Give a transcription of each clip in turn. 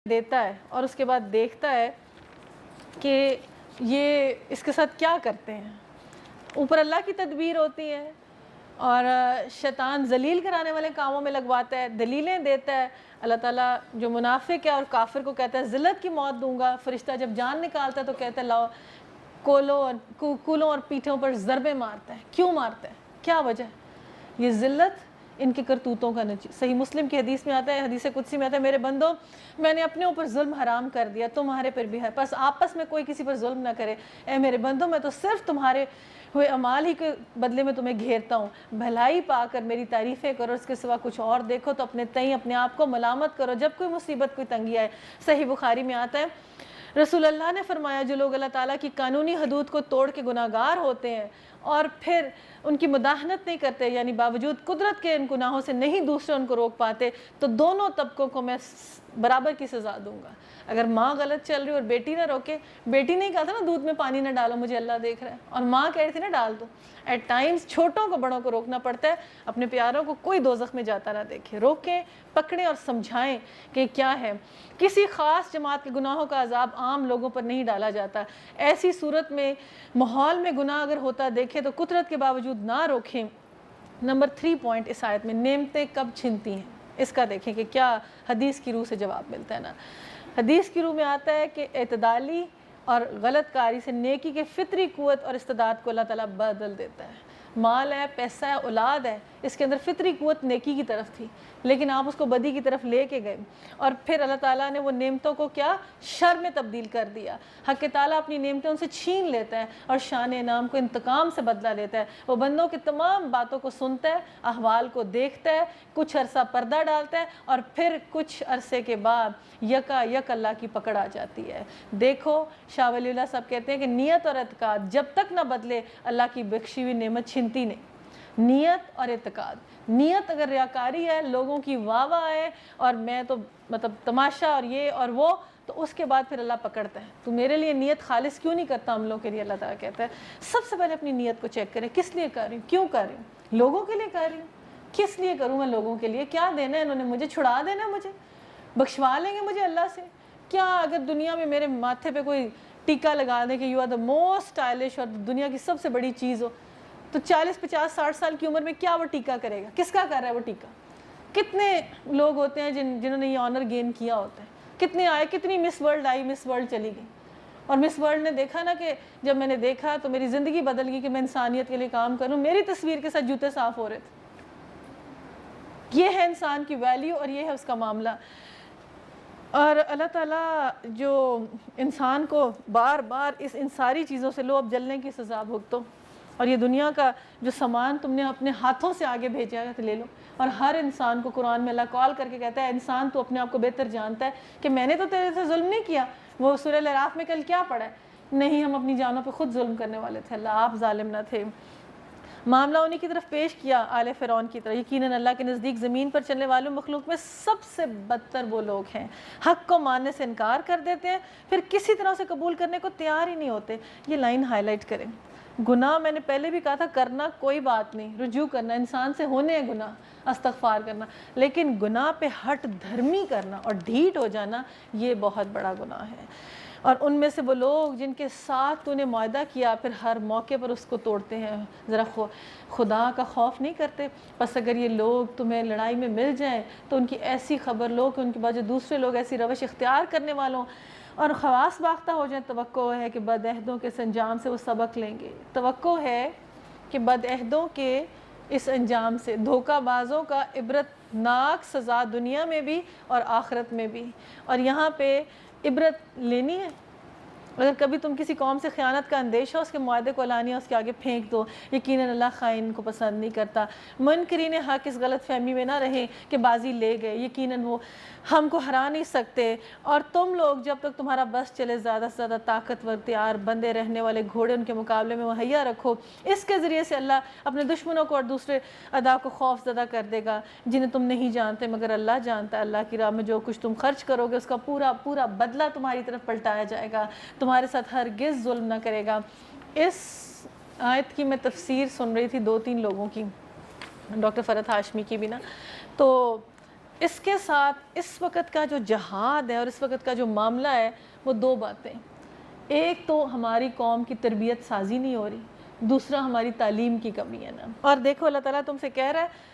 دیتا ہے اور اس کے بعد دیکھتا ہے کہ یہ اس کے ساتھ کیا کرتے ہیں. اوپر اللہ کی تدبیر ہوتی ہے اور شیطان ذلیل کرانے والے کاموں میں لگواتا ہے, دلیلیں دیتا ہے. اللہ تعالیٰ جو منافق ہے اور کافر کو کہتا ہے ذلت کی موت دوں گا. فرشتہ جب جان نکالتا ہے تو کہتا ہے لاؤ کولوں اور پیٹھوں پر ضربیں مارتا ہے. کیوں مارتا ہے؟ کیا وجہ ہے؟ یہ ذلت ان کی کرتوتوں کا نتیجہ. صحیح مسلم کی حدیث میں آتا ہے, حدیث قدسی میں آتا ہے, میرے بندو میں نے اپنے اوپر ظلم حرام کر دیا, تمہارے پر بھی ہے, بس آپس میں کوئی کسی پر ظلم نہ کرے. اے میرے بندو میں تو صرف تمہارے ہوئے اعمال ہی کے بدلے میں تمہیں گھیرتا ہوں. بھلائی پا کر میری تعریفیں کرو, اس کے سوا کچھ اور دیکھو تو اپنے تئیں اپنے آپ کو ملامت کرو جب کوئی مصیبت کوئی تنگی آئے. صحیح بخاری میں آتا ہے رسول اللہ نے فرمایا جو لوگ اللہ تعالیٰ کی قانونی حدود کو توڑ کے گناہگار ہوتے ہیں اور پھر ان کی مداحنت نہیں کرتے, یعنی باوجود قدرت کے ان گناہوں سے نہیں دوسرے ان کو روک پاتے, تو دونوں طبقوں کو میں برابر کی سزا دوں گا. اگر ماں غلط چل رہی اور بیٹی نہ روکے, بیٹی نہیں کہا تھا نا دودھ میں پانی نہ ڈالو مجھے اللہ دیکھ رہا ہے, اور ماں کہہ رہی تھی نا ڈال دو. ایٹ ٹائمز چھوٹوں کو بڑوں کو روکنا پڑتا ہے. اپنے پیاروں کو کوئی دوزخ میں جاتا نہ دیکھے, روکیں, پکڑیں اور سمجھائیں کہ کیا ہے. کسی خاص جماعت کے گناہوں کا عذاب عام لوگوں پر نہیں ڈالا جاتا. ایسی صورت میں ماحول میں گناہ اگر ہوتا دیکھیں تو قدرت کے باوجود نہ روکیں. نمبر 3 پوائنٹ اس آیت میں, نعمتیں کب چھنتی ہیں, اس کا دیکھیں کہ کیا حدیث کی روح سے جواب ملتا ہے نا. حدیث کی روح میں آتا ہے کہ اعتدالی اور غلط کاری سے نیکی کے فطری قوت اور استعداد کو اللہ تعالیٰ بدل دیتا ہے. مال ہے, پیسہ ہے, اولاد ہے, اس کے اندر فطری قوت نیکی کی طرف تھی لیکن آپ اس کو بدی کی طرف لے کے گئے, اور پھر اللہ تعالیٰ نے وہ نعمتوں کو کیا شر میں تبدیل کر دیا. حق تعالیٰ اپنی نعمتیں ان سے چھین لیتا ہے اور شان انعام کو انتقام سے بدلہ لیتا ہے. وہ بندوں کی تمام باتوں کو سنتا ہے, احوال کو دیکھتا ہے, کچھ عرصہ پردہ ڈالتا ہے اور پھر کچھ عرصے کے بعد یکا یک اللہ کی پکڑ آ جاتی ہے. دیکھو شاہ ولی اللہ صاحب کہتے ہیں کہ نیت اور اعتقاد جب تک نہ بدلے اللہ کی بخشی ہوئی نعمت چھنتی نہیں. نیت اور اعتقاد, نیت اگر ریاکاری ہے, لوگوں کی واہ واہ ہے اور میں تو مطلب تماشا اور یہ اور وہ, تو اس کے بعد پھر اللہ پکڑتا ہے. تو میرے لیے نیت خالص کیوں نہیں کرتا عملوں کے لیے؟ اللہ تعالیٰ کہتا ہے سب سے پہلے اپنی نیت کو چیک کریں, کس لیے کر رہی ہوں, کیوں کر رہی ہوں, لوگوں کے لیے کر رہی ہوں, کس لیے کروں میں لوگوں کے لیے, کیا دینا ہے انہوں نے مجھے, چھڑا دینا ہے مجھے, بخشوا لیں گے مجھے اللہ سے. کیا اگر دنیا میں میرے ماتھے پہ کوئی ٹیکا لگا دے کہ you are the most stylish اور دنیا کی سب سے بڑی چیز ہو, تو 40 50 60 سال کی عمر میں کیا وہ ٹیکا کرے گا؟ کس کا کر رہا ہے وہ ٹیکا؟ کتنے لوگ ہوتے ہیں جنہوں نے یہ آنر گین کیا ہوتا ہے, کتنے آئے, کتنی مس ورلڈ آئی, مس ورلڈ چلی گئی, اور مس ورلڈ نے دیکھا نا کہ جب میں نے دیکھا تو میری زندگی بدل گئی کہ میں انسانیت کے لیے کام کروں. میری تصویر کے ساتھ جوتے صاف ہو رہے تھے. یہ ہے انسان کی ویلیو اور یہ ہے اس کا معاملہ. اور اللہ تعالیٰ جو انسان کو بار بار ان ساری چیزوں سے لو اب جلنے کی سزا بھگتو, اور یہ دنیا کا جو سامان تم نے اپنے ہاتھوں سے آگے بھیجا ہے تو لے لو. اور ہر انسان کو قرآن میں اللہ کال کر کے کہتا ہے انسان تو اپنے آپ کو بہتر جانتا ہے کہ میں نے تو تیرے سے ظلم نہیں کیا. وہ سورہ الاعراف میں کل کیا پڑھا ہے, نہیں ہم اپنی جانوں پہ خود ظلم کرنے والے تھے, اللہ آپ ظالم نہ تھے. معاملہ انہی کی طرف پیش کیا آل فرعون کی طرح. یقیناً اللہ کے نزدیک زمین پر چلنے والوں مخلوق میں سب سے بدتر وہ لوگ ہیں حق کو ماننے سے انکار کر دیتے ہیں پھر کسی طرح سے قبول کرنے کو تیار ہی نہیں ہوتے. یہ لائن ہائی لائٹ کریں. گناہ میں نے پہلے بھی کہا تھا کرنا کوئی بات نہیں, رجوع کرنا, انسان سے ہونے ہیں گناہ, استغفار کرنا, لیکن گناہ پہ ہٹ دھرمی کرنا اور ڈھیٹ ہو جانا یہ بہت بڑا گناہ ہے. اور ان میں سے وہ لوگ جن کے ساتھ تو نے معاہدہ کیا پھر ہر موقع پر اس کو توڑتے ہیں. ذرا خدا کا خوف نہیں کرتے؟ بس اگر یہ لوگ تمہیں لڑائی میں مل جائیں تو ان کی ایسی خبر لو کہ ان کے بعد جو دوسرے لوگ ایسی روش اختیار کرنے والوں اور خواص باختہ ہو جائیں. توقع ہے کہ بد عہدوں کے اس انجام سے وہ سبق لیں گے. توقع ہے کہ بد عہدوں کے اس انجام سے, دھوکہ بازوں کا عبرت ناک سزا دنیا میں بھی اور آخرت میں بھی. اور یہاں پہ عبرت لینی ہے. اگر کبھی تم کسی قوم سے خیانت کا اندیشہ اس کے معاہدے کو اعلانیہ اس کے آگے پھینک دو. یقیناً اللہ خائن کو پسند نہیں کرتا. منکرین حق اس غلط فہمی میں نہ رہیں کہ بازی لے گئے, یقیناً وہ ہم کو ہرا نہیں سکتے. اور تم لوگ جب تک تمہارا بس چلے زیادہ سے زیادہ طاقتور تیار بندے رہنے والے گھوڑے ان کے مقابلے میں مہیا رکھو. اس کے ذریعے سے اللہ اپنے دشمنوں کو اور دوسرے ادا کو خوف زدہ کر دے گا جنہیں تم نہیں جانتے مگر اللہ جانتا ہے. اللہ کی راہ میں جو کچھ تم خرچ کرو گے اس کا پورا پورا بدلہ تمہاری طرف پلٹایا جائے گا. تمہارے ساتھ ہرگز ظلم نہ کرے گا. اس آیت کی میں تفسیر سن رہی تھی 2-3 لوگوں کی, ڈاکٹر فرحت ہاشمی کی بھی نا, تو اس کے ساتھ اس وقت کا جو جہاد ہے اور اس وقت کا جو معاملہ ہے وہ دو باتیں، ایک تو ہماری قوم کی تربیت سازی نہیں ہو رہی، دوسرا ہماری تعلیم کی کمی ہے نا۔ اور دیکھو اللہ تعالیٰ تم سے کہہ رہا ہے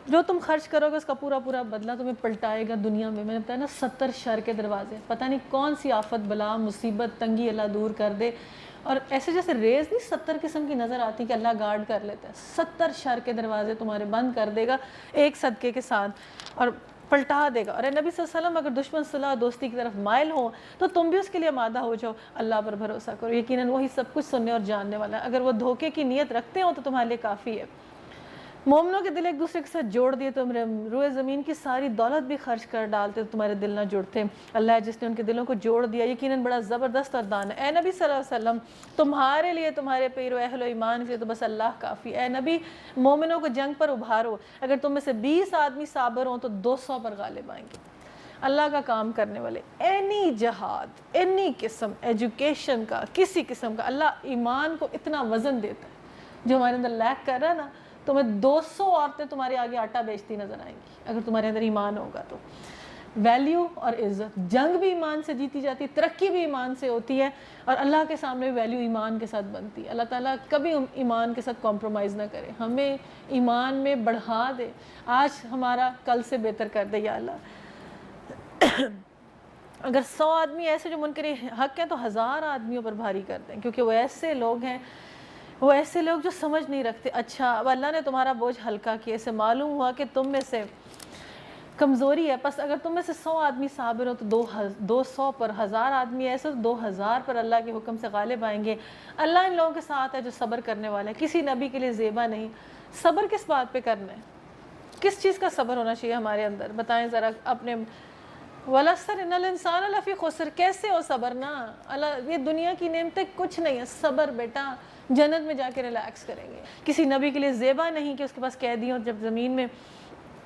جو تم خرچ کرو گے اس کا پورا پورا بدلہ تمہیں پلٹائے گا دنیا میں نے بتایا نا 70 شر کے دروازے، پتہ نہیں کون سی آفت بلا مصیبت تنگی اللہ دور کر دے، اور ایسے جیسے ریز نہیں 70 قسم کی نظر آتی کہ اللہ گارڈ کر لیتا ہے، 70 شر کے دروازے تمہارے بند کر دے گا ایک صدقے کے ساتھ اور پلٹا دے گا۔ اور نبی صلی اللہ علیہ وسلم اگر دشمن صلاح دوستی کی طرف مائل ہو تو تم بھی اس کے لیے آمادہ ہو جاؤ، اللہ پر بھروسہ کرو، یقیناً وہی سب کچھ سننے اور جاننے والا ہے، اگر وہ دھوکے کی نیت رکھتے ہو تو تمہارے لیے کافی ہے۔ مومنوں کے دل ایک دوسرے کے ساتھ جوڑ دیے، تم روئے زمین کی ساری دولت بھی خرچ کر ڈالتے تو تمہارے دل نہ جڑتے، اللہ ہے جس نے ان کے دلوں کو جوڑ دیا، یقیناً بڑا زبردست اور دان ہے۔ اے نبی صلی اللہ علیہ وسلم تمہارے لیے تمہارے پیر و اہل و ایمان سے تو بس اللہ کافی۔ اے نبی مومنوں کو جنگ پر ابھارو، اگر تم میں سے 20 آدمی صابر ہوں تو 200 پر غالب آئیں گے۔ اللہ کا کام کرنے والے اینی جہاد اینی قسم ایجوکیشن کا کسی قسم کا، اللہ ایمان کو اتنا وزن دیتا ہے، جو ہمارے اندر لیک کر رہا ہے نا، تمہیں 200 عورتیں تمہارے آگے آٹا بیچتی نظر آئیں گی اگر تمہارے اندر ایمان ہوگا تو۔ ویلیو اور عزت، جنگ بھی ایمان سے جیتی جاتی ہے، ترقی بھی ایمان سے ہوتی ہے، اور اللہ کے سامنے ویلیو ایمان کے ساتھ بنتی ہے۔ اللہ تعالیٰ کبھی ایمان کے ساتھ کمپرومائز نہ کرے، ہمیں ایمان میں بڑھا دے، آج ہمارا کل سے بہتر کر دے یا اللہ۔ اگر 100 آدمی ایسے جو منکر حق ہیں تو 1000 آدمیوں پر بھاری کر دیں، کیونکہ وہ ایسے لوگ ہیں، وہ ایسے لوگ جو سمجھ نہیں رکھتے۔ اچھا اب اللہ نے تمہارا بوجھ ہلکا کیا، اسے معلوم ہوا کہ تم میں سے کمزوری ہے، پس اگر تم میں سے 100 آدمی صابر ہو تو 200 پر، 1000 آدمی ایسے تو 2000 پر اللہ کے حکم سے غالب آئیں گے۔ اللہ ان لوگوں کے ساتھ ہے جو صبر کرنے والے ہیں، کسی نبی کے لیے زیبا نہیں۔ صبر کس بات پہ کرنا ہے؟ کس چیز کا صبر ہونا چاہیے ہمارے اندر؟ بتائیں ذرا اپنے۔ وَلَسْتَرْ إِنَّ الْإِنسَانَ لَفِي خُسْرٍ، کیسے ہو صبر نا؟ اللہ یہ دنیا کی نعمتیں کچھ نہیں ہے، صبر بیٹا، جنت میں جا کے ریلیکس کریں گے۔ کسی نبی کے لیے زیبا نہیں کہ اس کے پاس قیدی ہوں جب زمین میں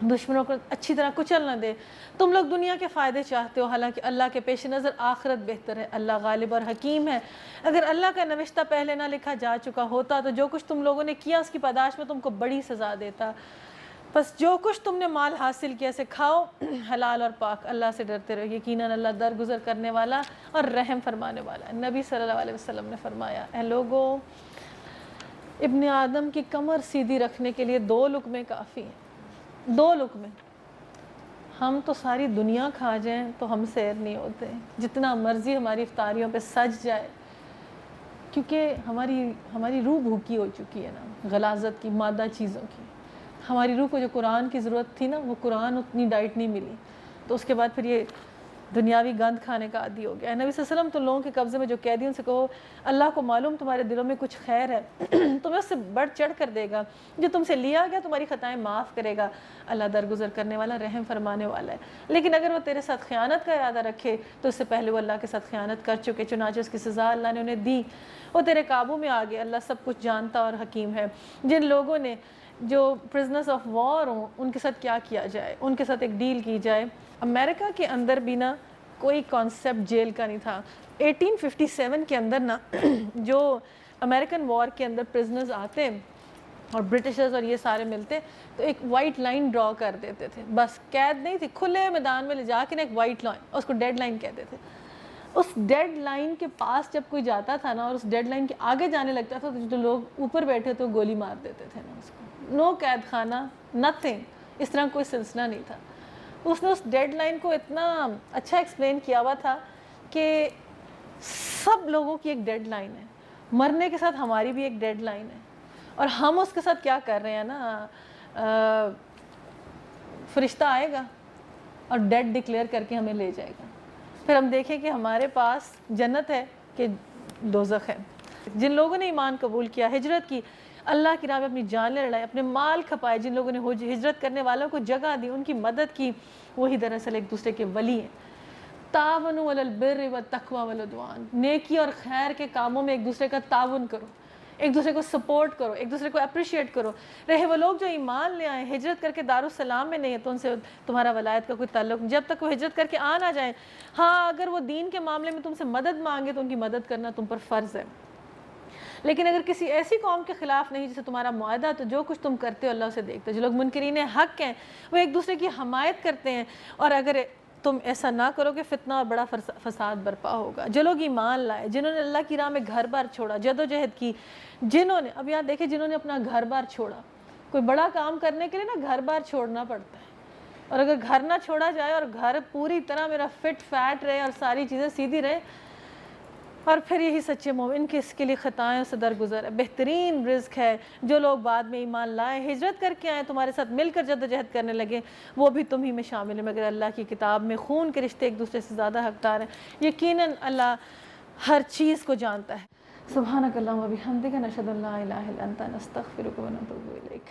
دشمنوں کو اچھی طرح کچل نہ دے۔ تم لوگ دنیا کے فائدے چاہتے ہو، حالانکہ اللہ کے پیش نظر آخرت بہتر ہے، اللہ غالب اور حکیم ہے۔ اگر اللہ کا نوشتہ پہلے نہ لکھا جا چکا ہوتا تو جو کچھ تم لوگوں نے کیا اس کی پاداش میں تم کو بڑی سزا دیتا۔ بس جو کچھ تم نے مال حاصل کیا اسے کھاؤ، حلال اور پاک، اللہ سے ڈرتے رہو، یقیناً اللہ درگزر کرنے والا اور رحم فرمانے والا ہے۔ نبی صلی اللہ علیہ وسلم نے فرمایا، اے لوگو، ابن آدم کی کمر سیدھی رکھنے کے لیے 2 لقمے کافی ہیں، 2 لقمے۔ ہم تو ساری دنیا کھا جائیں تو ہم سیر نہیں ہوتے، جتنا مرضی ہماری افطاریوں پہ سج جائے، کیونکہ ہماری روح بھوکی ہو چکی ہے نا غلاظت کی، مادہ چیزوں کی۔ ہماری روح کو جو قرآن کی ضرورت تھی نا، وہ قرآن اتنی ڈائٹ نہیں ملی، تو اس کے بعد پھر یہ دنیاوی گند کھانے کا عادی ہو گیا۔ نبی صلی اللہ علیہ وسلم تو لوگوں کے قبضے میں جو قیدی ان سے کہو اللہ کو معلوم تمہارے دلوں میں کچھ خیر ہے، تمہیں اس سے بڑھ چڑھ کر دے گا، جو تم سے لیا گیا تمہاری خطائیں معاف کرے گا، اللہ درگزر کرنے والا رحم فرمانے والا ہے۔ لیکن اگر وہ تیرے ساتھ خیانت کا ارادہ رکھے تو اس سے پہلے وہ اللہ کے ساتھ خیانت کر چکے، چنانچہ اس کی سزا اللہ نے انہیں دی، وہ تیرے قابو میں آ گئے، اللہ سب کچھ جانتا اور حکیم ہے۔ جن لوگوں نے جو پرزنرز آف وار ہوں ان کے ساتھ کیا کیا جائے، ان کے ساتھ ایک ڈیل کی جائے۔ امریکہ کے اندر بھی نا کوئی کانسیپٹ جیل کا نہیں تھا۔ 1857 کے اندر نا جو امریکن وار کے اندر پرزنرز آتے اور برٹشرز اور یہ سارے ملتے تو ایک وائٹ لائن ڈرا کر دیتے تھے، بس قید نہیں تھی، کھلے میدان میں لے جا کے نا ایک وائٹ لائن، اس کو ڈیڈ لائن کہتے تھے۔ اس ڈیڈ لائن کے پاس جب کوئی جاتا تھا نا اور اس ڈیڈ لائن کے آگے جانے لگتا تھا تو جو لوگ اوپر بیٹھے تھے وہ گولی مار دیتے تھے نا اس کو۔ نو قید خانہ، نتھنگ، اس طرح کوئی سلسلہ نہیں تھا۔ اس نے اس ڈیڈ لائن کو اتنا اچھا ایکسپلین کیا ہوا تھا کہ سب لوگوں کی ایک ڈیڈ لائن ہے، مرنے کے ساتھ ہماری بھی ایک ڈیڈ لائن ہے، اور ہم اس کے ساتھ کیا کر رہے ہیں نا، فرشتہ آئے گا اور ڈیڈ ڈکلیئر کر کے ہمیں لے جائے گا، پھر ہم دیکھیں کہ ہمارے پاس جنت ہے کہ دوزخ ہے۔ جن لوگوں نے ایمان قبول کیا، ہجرت کی، اللہ کی راہ میں اپنی جانیں لڑائیں، اپنے مال کھپائے، جن لوگوں نے ہجرت کرنے والوں کو جگہ دی، ان کی مدد کی، وہی دراصل ایک دوسرے کے ولی ہیں۔ تعاونوا علی البر والتقوی والعدوان، نیکی اور خیر کے کاموں میں ایک دوسرے کا تعاون کرو، ایک دوسرے کو سپورٹ کرو، ایک دوسرے کو اپریشیٹ کرو۔ رہے وہ لوگ جو ایمان لے آئیں، ہجرت کر کے دارالسلام میں نہیں ہے تو ان سے تمہارا ولایت کا کوئی تعلق نہیں، جب تک وہ ہجرت کر کے آ نہ جائیں۔ ہاں اگر وہ دین کے معاملے میں تم سے مدد مانگے تو ان کی مدد کرنا تم پر فرض ہے۔ لیکن اگر کسی ایسی قوم کے خلاف نہیں جسے تمہارا معاہدہ، تو جو کچھ تم کرتے ہو اللہ اسے دیکھتے. جو لوگ منکرین حق ہیں وہ ایک دوسرے کی حمایت کرتے ہیں، اور اگر تم ایسا نہ کرو کہ فتنہ اور بڑا فساد برپا ہوگا. جو لوگ ایمان لائے، جنہوں نے اللہ کی راہ میں گھر بار چھوڑا، جد و جہد کی، جنہوں نے، اب یہاں دیکھیں، جنہوں نے اپنا گھر بار چھوڑا. کوئی بڑا کام کرنے کے لیے نا گھر بار چھوڑنا پڑتا ہے، اور اگر گھر نہ چھوڑا جائے اور گھر پوری طرح میرا فٹ فیٹ رہے اور ساری چیزیں سیدھی رہے، اور پھر یہی سچے مومن کے اس کے لیے خطائیں سے درگزر ہے. بہترین رزق ہے جو لوگ بعد میں ایمان لائے، ہجرت کر کے آئے، تمہارے ساتھ مل کر جد و جہد کرنے لگے، وہ بھی تم ہی میں شامل ہیں، مگر اللہ کی کتاب میں خون کے رشتے ایک دوسرے سے زیادہ حقدار ہیں. یقیناً اللہ ہر چیز کو جانتا ہے. سبحانک اللہم و بحمدک، نشہد ان لا الہ الا انت، نستغفرک و نتوب الیک.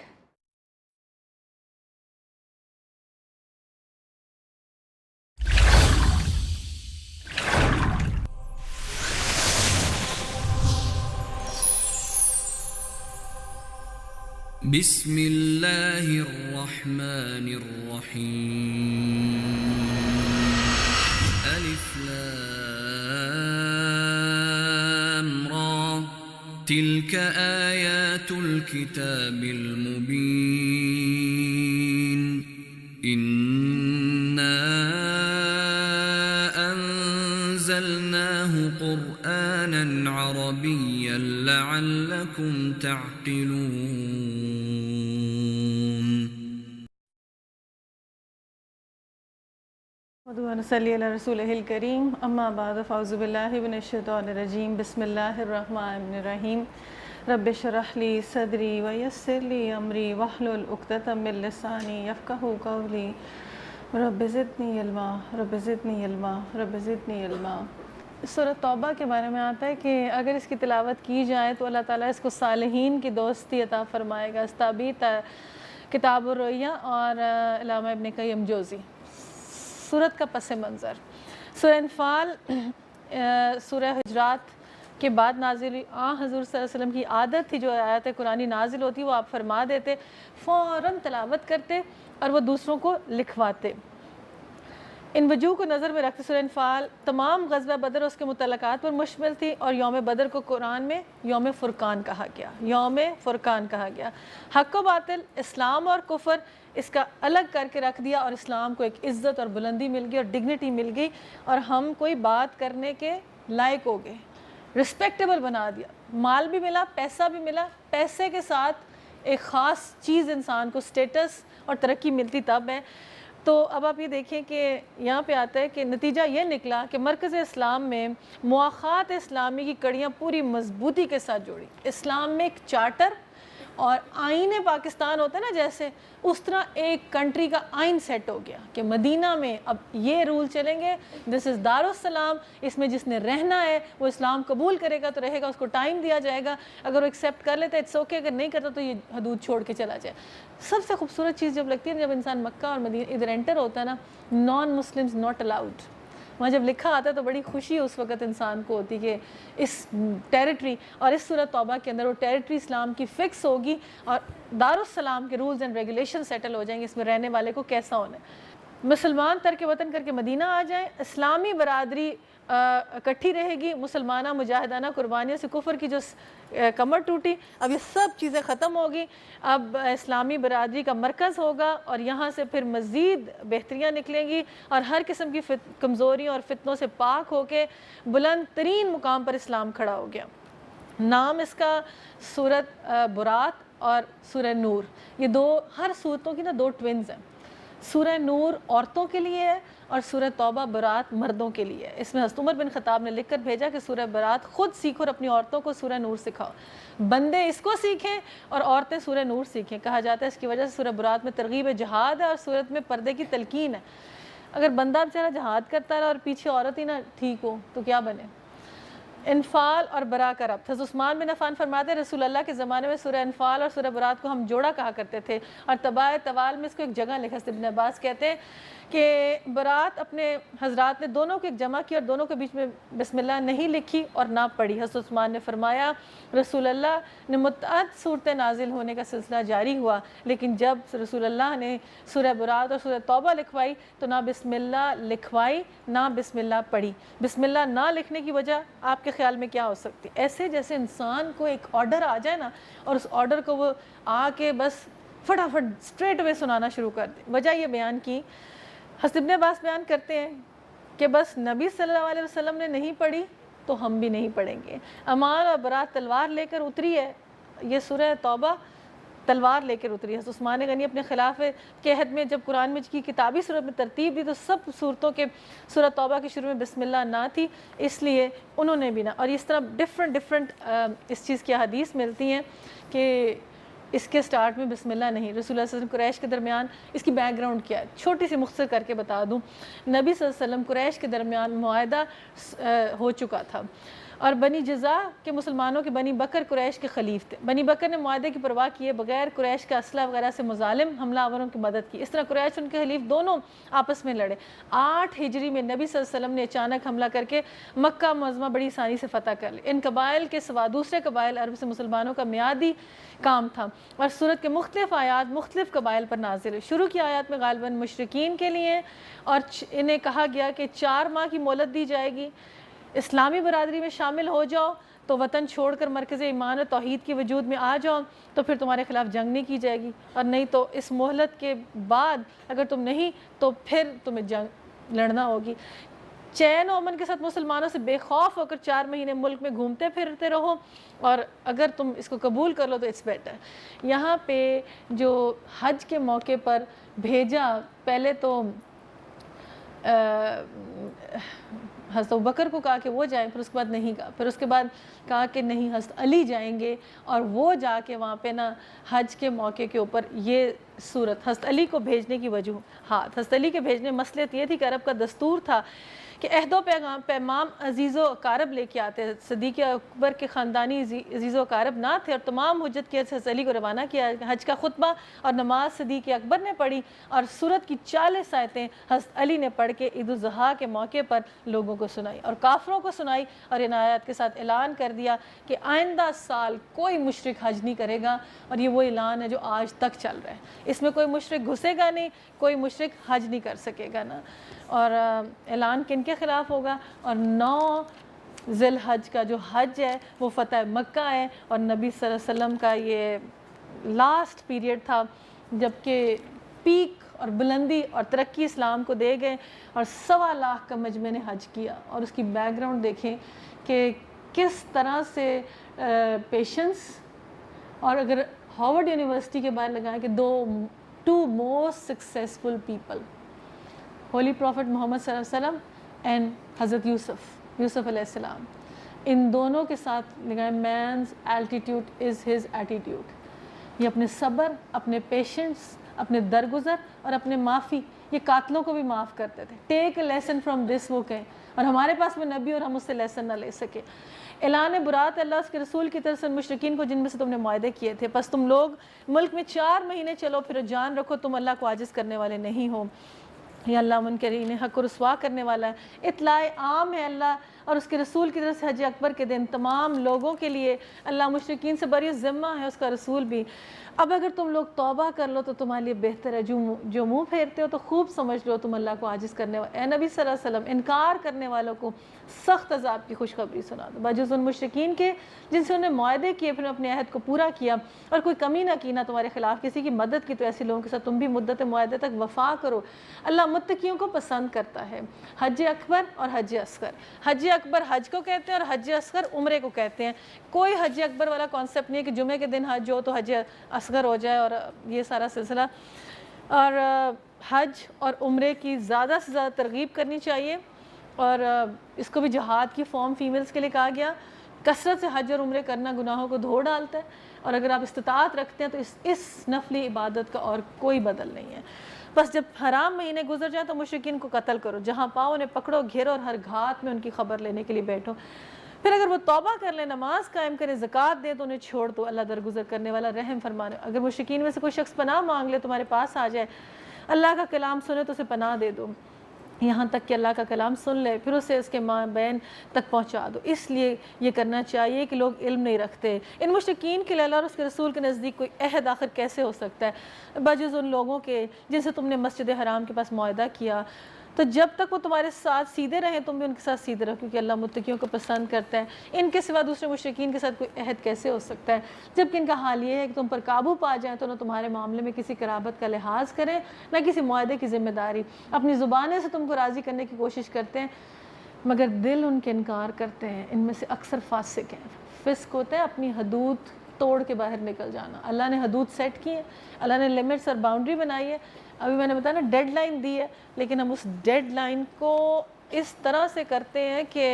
بسم اللہ الرحمن الرحیم. الف لام را تلك آیات الكتاب المبین. انا انزلناه قرآنا عربیا لعلکم تعقلون. صلی علی رسولہ الکریم. اما بعد، فاعوذ باللہ من الشیطان الرجیم. بسم اللہ الرحمن الرحیم. رب اشرح لی صدری ویسر لی امری واحلل عقدۃ من لسانی یفقہوا قولی. رب زدنی علما، رب زدنی علما، رب زدنی علما. سورۃ توبہ کے بارے میں آتا ہے کہ اگر اس کی تلاوت کی جائے تو اللہ تعالیٰ اس کو صالحین کی دوستی عطا فرمائے گا. استابیت کتاب الرؤیا اور علامہ ابن قیم جوزی. سورت کا پس منظر: سورہ انفال سورہ حجرات کے بعد نازل ہوئی. حضور صلی اللہ علیہ وسلم کی عادت تھی جو آیات قرآنی نازل ہوتی وہ آپ فرما دیتے، فوراً تلاوت کرتے اور وہ دوسروں کو لکھواتے. ان وجوہ کو نظر میں رکھتے سورہ انفال تمام غزوہ بدر اس کے متعلقات پر مشتمل تھی، اور یوم بدر کو قرآن میں یوم فرقان کہا گیا. یوم فرقان کہا گیا. حق و باطل، اسلام اور کفر، اس کا الگ کر کے رکھ دیا، اور اسلام کو ایک عزت اور بلندی مل گئی اور ڈگنیٹی مل گئی، اور ہم کوئی بات کرنے کے لائق ہو گئے، رسپیکٹیبل بنا دیا. مال بھی ملا، پیسہ بھی ملا. پیسے کے ساتھ ایک خاص چیز انسان کو اسٹیٹس اور ترقی ملتی تب ہے. تو اب آپ یہ دیکھیں کہ یہاں پہ آتا ہے کہ نتیجہ یہ نکلا کہ مرکز اسلام میں مواخات اسلامی کی کڑیاں پوری مضبوطی کے ساتھ جوڑی. اسلام میں ایک چارٹر اور آئین پاکستان ہوتا ہے نا، جیسے اس طرح ایک کنٹری کا آئین سیٹ ہو گیا کہ مدینہ میں اب یہ رول چلیں گے، دس از دارالسلام، اس میں جس نے رہنا ہے وہ اسلام قبول کرے گا تو رہے گا، اس کو ٹائم دیا جائے گا، اگر وہ ایکسیپٹ کر لیتا ہے اٹس اوکے، اگر نہیں کرتا تو یہ حدود چھوڑ کے چلا جائے. سب سے خوبصورت چیز جب لگتی ہے جب انسان مکہ اور مدینہ ادھر انٹر ہوتا ہے نا، نان مسلمز ناٹ الاؤڈ. وہاں جب لکھا آتا ہے تو بڑی خوشی اس وقت انسان کو ہوتی کہ اس ٹیریٹری، اور اس سورۃ توبہ کے اندر وہ ٹیریٹری اسلام کی فکس ہوگی اور دارالسلام کے رولز اینڈ ریگولیشن سیٹل ہو جائیں گے، اس میں رہنے والے کو کیسا ہونا ہے. مسلمان ترک وطن کر کے مدینہ آ جائیں، اسلامی برادری اکٹھی رہے گی، مسلمانہ مجاہدانہ قربانیوں سے کفر کی جو کمر ٹوٹی، اب یہ سب چیزیں ختم ہوگی. اب اسلامی برادری کا مرکز ہوگا، اور یہاں سے پھر مزید بہتریاں نکلیں گی، اور ہر قسم کی کمزوریوں اور فتنوں سے پاک ہو کے بلند ترین مقام پر اسلام کھڑا ہو گیا. نام اس کا سورت برات اور سورہ نور. یہ دو، ہر سورتوں کی نا دو ٹوینز ہیں. سورہ نور عورتوں کے لیے ہے اور سورہ توبہ برات مردوں کے لیے ہے. اس میں حضرت عمر بن خطاب نے لکھ کر بھیجا کہ سورہ برات خود سیکھو اور اپنی عورتوں کو سورہ نور سکھاؤ. بندے اس کو سیکھیں اور عورتیں سورہ نور سیکھیں. کہا جاتا ہے اس کی وجہ سے سورہ برات میں ترغیب جہاد ہے اور سورت میں پردے کی تلقین ہے. اگر بندہ بیچارہ جہاد کرتا رہا اور پیچھے عورت ہی نہ ٹھیک ہو تو کیا بنے. انفال اور برا کا ربط: حضرت عثمان بن عفان فرماتے ہیں رسول اللہ کے زمانے میں سورہ انفال اور سورہ برات کو ہم جوڑا کہا کرتے تھے، اور طباع طوال میں اس کو ایک جگہ لکھا. ابن عباس کہتے ہیں کہ برات اپنے حضرات نے دونوں کو ایک جمع کی اور دونوں کے بیچ میں بسم اللہ نہیں لکھی اور نہ پڑھی. حضرت عثمان نے فرمایا رسول اللہ نے متعدد صورتیں نازل ہونے کا سلسلہ جاری ہوا، لیکن جب رسول اللہ نے سورہ برات اور سورہ توبہ لکھوائی تو نہ بسم اللہ لکھوائی نہ بسم اللہ پڑھی. بسم اللہ نہ لکھنے کی وجہ آپ کے خیال میں کیا ہو سکتی؟ ایسے جیسے انسان کو ایک آرڈر آ جائے نا اور اس آرڈر کو وہ آ کے بس فٹافٹ اسٹریٹ اوے سنانا شروع کر دے. وجہ یہ بیان کی، حضرت ابن عباس بیان کرتے ہیں کہ بس نبی صلی اللہ علیہ وسلم نے نہیں پڑھی تو ہم بھی نہیں پڑھیں گے. امان اور برات تلوار لے کر اتری ہے، یہ سورہ توبہ تلوار لے کر اتری ہے. عثمان غنی اپنے خلاف کے عہد میں جب قرآن میں کی کتابی صورت میں ترتیب دی تو سب صورتوں کے سورہ توبہ کے شروع میں بسم اللہ نہ تھی، اس لیے انہوں نے بھی نہ. اور اس طرح ڈفرنٹ اس چیز کی حدیث ملتی ہیں کہ اس کے سٹارٹ میں بسم اللہ نہیں. رسول اللہ صلی اللہ علیہ وسلم قریش کے درمیان اس کی بیک گراؤنڈ کیا ہے چھوٹی سی مختصر کر کے بتا دوں. نبی صلی اللہ علیہ وسلم قریش کے درمیان معاہدہ ہو چکا تھا اور بنی جزا کے مسلمانوں کے بنی بکر قریش کے خلیف تھے. بنی بکر نے معاہدے کی پرواہ کیے بغیر قریش کے اسلحہ وغیرہ سے مظالم حملہ آوروں کی مدد کی. اس طرح قریش ان کے خلیف دونوں آپس میں لڑے. 8 ہجری میں نبی صلی اللہ علیہ وسلم نے اچانک حملہ کر کے مکہ معظمہ بڑی آسانی سے فتح کر لی. ان قبائل کے سوا دوسرے قبائل عرب سے مسلمانوں کا میعادی کام تھا اور سورت کے مختلف آیات مختلف قبائل پر نازل ہے. شروع کی آیات میں غالباً مشرکین کے لیے اور انہیں کہا گیا کہ 4 ماہ کی مہلت دی جائے گی. اسلامی برادری میں شامل ہو جاؤ تو وطن چھوڑ کر مرکز ایمان اور توحید کی وجود میں آ جاؤ تو پھر تمہارے خلاف جنگ نہیں کی جائے گی، اور نہیں تو اس مہلت کے بعد اگر تم نہیں تو پھر تمہیں جنگ لڑنا ہوگی. چین و امن کے ساتھ مسلمانوں سے بے خوف ہو کر 4 مہینے ملک میں گھومتے پھرتے رہو، اور اگر تم اس کو قبول کر لو تو اٹس بیٹر. یہاں پہ جو حج کے موقع پر بھیجا، پہلے تو حضرت ابوبکر کو کہا کہ وہ جائیں، پھر اس کے بعد نہیں کہا، پھر اس کے بعد کہا کہ نہیں حضرت علی جائیں گے، اور وہ جا کے وہاں پہ نا حج کے موقع کے اوپر یہ صورت حضرت علی کو بھیجنے کی وجوہات. حضرت علی کے بھیجنے مصلحت یہ تھی کہ عرب کا دستور تھا کہ عہد و پیغام عزیز و اقارب لے کے آتے. صدیق اکبر کے خاندانی عزیز و اقارب نہ تھے اور تمام حجت کے حضرت علی کو روانہ کیا. حج کا خطبہ اور نماز صدیق اکبر نے پڑھی اور سورت کی 40 آیتیں حضرت علی نے پڑھ کے عید الاضحیٰ کے موقع پر لوگوں کو سنائی اور کافروں کو سنائی، اور ان آیات کے ساتھ اعلان کر دیا کہ آئندہ سال کوئی مشرک حج نہیں کرے گا. اور یہ وہ اعلان ہے جو آج تک چل رہا ہے. اس میں کوئی مشرک گھسے گا نہیں، کوئی مشرک حج نہیں کر سکے گا نا. اور اعلان کن کے خلاف ہوگا؟ اور 9 ذی الحج کا جو حج ہے وہ فتح مکہ ہے، اور نبی صلی اللہ علیہ وسلم کا یہ لاسٹ پیریڈ تھا جب کہ پیک اور بلندی اور ترقی اسلام کو دے گئے، اور 1.25 لاکھ کا مجمع نے حج کیا. اور اس کی بیک گراؤنڈ دیکھیں کہ کس طرح سے پیشنس. اور اگر ہارورڈ یونیورسٹی کے باہر لگائیں کہ 2 most successful people, holy prophet محمد صلی اللہ علیہ وسلم اینڈ حضرت یوسف علیہ السلام، ان دونوں کے ساتھ لگائیں مینز ایلٹیٹیوڈ از ہز ایٹیٹیوڈ. یہ اپنے صبر، اپنے پیشنس، اپنے درگزر اور اپنے معافی، یہ قاتلوں کو بھی معاف کرتے تھے. ٹیک اے لیسن فرام دس وہ کہیں، اور ہمارے پاس میں نبی اور ہم اس سے لیسن نہ لے سکے. اعلان برات اللہ اس کے رسول کی طرف سے مشرکین کو جن میں سے تم نے معاہدے کیے تھے. پس تم لوگ ملک میں 4 مہینے چلو پھر جان رکھو تم اللہ کو عاجز کرنے والے نہیں ہو. یہ اللہ منکرین حق و رسوا کرنے والا ہے. اطلاع عام ہے اللہ اور اس کے رسول کی طرف سے حج اکبر کے دن تمام لوگوں کے لیے. اللہ مشرکین سے بری ذمہ ہے، اس کا رسول بھی. اب اگر تم لوگ توبہ کر لو تو تمہارے لیے بہتر ہے. جو منہ پھیرتے ہو تو خوب سمجھ لو تم اللہ کو عاجز کرنے والے. اے نبی صلی اللہ علیہ وسلم، انکار کرنے والوں کو سخت عذاب کی خوشخبری سنا دو. بجز ان مشرکین کے جن سے انہوں نے معاہدے کیے پھر اپنے عہد کو پورا کیا اور کوئی کمی نہ کی نہ تمہارے خلاف کسی کی مدد کی، تو ایسے لوگوں کے ساتھ تم بھی مدت معاہدے تک وفا کرو. اللہ متقیوں کو پسند کرتا ہے. حج اکبر اور حج اصغر. حج اکبر حج کو کہتے ہیں اور حج اصغر عمرے کو کہتے ہیں. کوئی حج اکبر والا کانسیپٹ نہیں ہے کہ جمعے کے دن حج ہو تو حج اصغر ہو جائے اور یہ سارا سلسلہ. اور حج اور عمرے کی زیادہ سے زیادہ ترغیب کرنی چاہیے، اور اس کو بھی جہاد کی فارم فیمیلز کے لیے کہا گیا. کثرت سے حج اور عمرے کرنا گناہوں کو دھو ڈالتا ہے، اور اگر آپ استطاعت رکھتے ہیں تو اس نفلی عبادت کا اور کوئی بدل نہیں ہے. بس جب حرام مہینے گزر جائیں تو مشرکین کو قتل کرو، جہاں پاؤ انہیں پکڑو گھیرو اور ہر گھات میں ان کی خبر لینے کے لیے بیٹھو. پھر اگر وہ توبہ کر لیں، نماز قائم کریں، زکوٰۃ دیں تو انہیں چھوڑ دو. اللہ درگزر کرنے والا، رحم فرمانے. اگر مشرکین میں سے کوئی شخص پناہ مانگ لے، تمہارے پاس آ جائے، اللہ کا کلام سنے تو اسے پناہ دے دو، یہاں تک کہ اللہ کا کلام سن لے، پھر اسے اس کے مابین تک پہنچا دو. اس لیے یہ کرنا چاہیے کہ لوگ علم نہیں رکھتے. ان مشرکین کے لیے اللہ اور اس کے رسول کے نزدیک کوئی عہد آخر کیسے ہو سکتا ہے بجز ان لوگوں کے جن سے تم نے مسجد حرام کے پاس معاہدہ کیا. تو جب تک وہ تمہارے ساتھ سیدھے رہیں تم بھی ان کے ساتھ سیدھے رہو، کیونکہ اللہ متقیوں کو پسند کرتا ہے۔ ان کے سوا دوسرے مشرکین کے ساتھ کوئی عہد کیسے ہو سکتا ہے؟ جبکہ ان کا حال یہ ہے کہ تم پر قابو پا جائیں تو نہ تمہارے معاملے میں کسی قرابت کا لحاظ کریں نہ کسی معاہدے کی ذمہ داری، اپنی زبانیں سے تم کو راضی کرنے کی کوشش کرتے ہیں مگر دل ان کے انکار کرتے ہیں۔ ان میں سے اکثر فاسق ہیں۔ فسق ہوتا ہے اپنی حدود توڑ کے باہر نکل جانا۔ اللہ نے حدود سیٹ کی ہے، اللہ نے لمٹس اور باؤنڈری بنائی ہے۔ ابھی میں نے بتایا نا ڈیڈ لائن دی ہے، لیکن ہم اس ڈیڈ لائن کو اس طرح سے کرتے ہیں کہ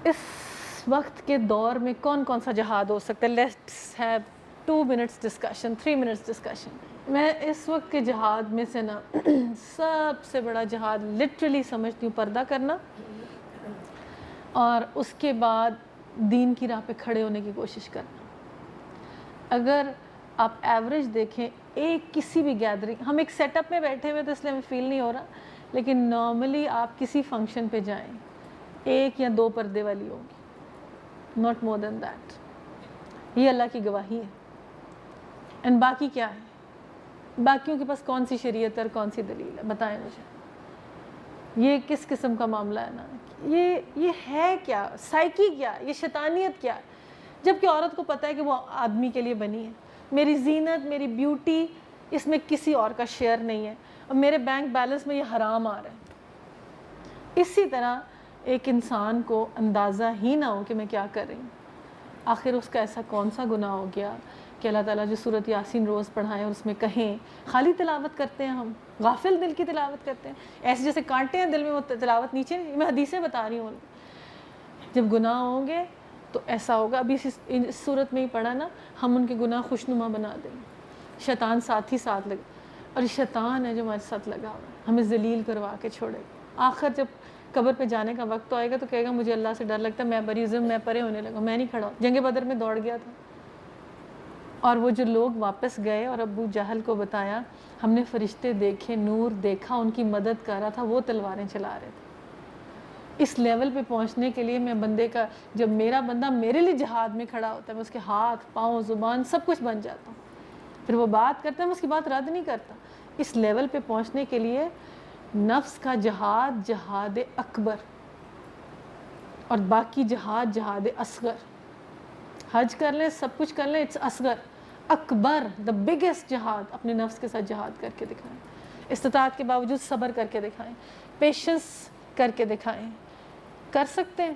اس وقت کے دور میں کون کون سا جہاد ہو سکتا ہے۔ Let's have 2 minutes discussion, 3 minutes discussion. میں اس وقت کے جہاد میں سے نا سب سے بڑا جہاد لٹرلی سمجھتی ہوں پردہ کرنا، اور اس کے بعد دین کی راہ پہ کھڑے ہونے کی کوشش کرنا۔ اگر آپ ایوریج دیکھیں ایک کسی بھی گیدرنگ، ہم ایک سیٹ اپ میں بیٹھے ہوئے تو اس لیے ہمیں فیل نہیں ہو رہا، لیکن نارملی آپ کسی فنکشن پہ جائیں 1 یا 2 پردے والی ہوگی، ناٹ مور دین دیٹ۔ یہ اللہ کی گواہی ہے۔ اینڈ باقی کیا ہے؟ باقیوں کے پاس کون سی شریعت اور کون سی دلیل ہے؟ بتائیں مجھے، یہ کس قسم کا معاملہ ہے نا؟ یہ ہے کیا؟ سائیکی کیا؟ یہ شیطانیت کیا ہے؟ جبکہ عورت کو پتہ ہے کہ وہ آدمی کے لیے بنی ہے، میری زینت، میری بیوٹی، اس میں کسی اور کا شیئر نہیں ہے، اور میرے بینک بیلنس میں یہ حرام آ رہا ہے۔ اسی طرح ایک انسان کو اندازہ ہی نہ ہو کہ میں کیا کر رہی ہوں، آخر اس کا ایسا کون سا گناہ ہو گیا کہ اللہ تعالیٰ جو سورۃ یاسین روز پڑھائیں اور اس میں کہیں، خالی تلاوت کرتے ہیں ہم، غافل دل کی تلاوت کرتے ہیں، ایسے جیسے کانٹے ہیں دل میں، وہ تلاوت نیچے نہیں۔ میں حدیثیں بتا رہی ہوں، جب گناہ ہوں گے تو ایسا ہوگا۔ ابھی اس صورت میں ہی پڑھا نا، ہم ان کے گناہ خوشنما بنا دیں گے، شیطان ساتھ ہی ساتھ لگے، اور یہ شیطان ہے جو ہمارے ساتھ لگا ہوا ہے، ہمیں ذلیل کروا کے چھوڑے گا۔ آخر جب قبر پہ جانے کا وقت تو آئے گا تو کہے گا مجھے اللہ سے ڈر لگتا ہے، میں بریزم، میں پرے ہونے لگا، میں نہیں کھڑا۔ جنگ بدر میں دوڑ گیا تھا، اور وہ جو لوگ واپس گئے اور ابو جہل کو بتایا ہم نے فرشتے دیکھے، نور دیکھا، ان کی مدد کر رہا تھا، وہ تلواریں چلا رہے تھے۔ اس لیول پہ پہنچنے کے لیے میں بندے کا، جب میرا بندہ میرے لیے جہاد میں کھڑا ہوتا ہے، میں اس کے ہاتھ، پاؤں، زبان سب کچھ بن جاتا ہوں، پھر وہ بات کرتا ہے میں اس کی بات رد نہیں کرتا۔ اس لیول پہ پہنچنے کے لیے نفس کا جہاد، جہاد اکبر، اور باقی جہاد، جہاد اصغر۔ حج کر لیں، سب کچھ کر لیں، اٹس اصغر۔ اکبر، دا بگیسٹ جہاد، اپنے نفس کے ساتھ جہاد کر کے دکھائیں، استطاعت کے باوجود صبر کر کے دکھائیں، پیشنس کر کے دکھائیں۔ کر سکتے ہیں،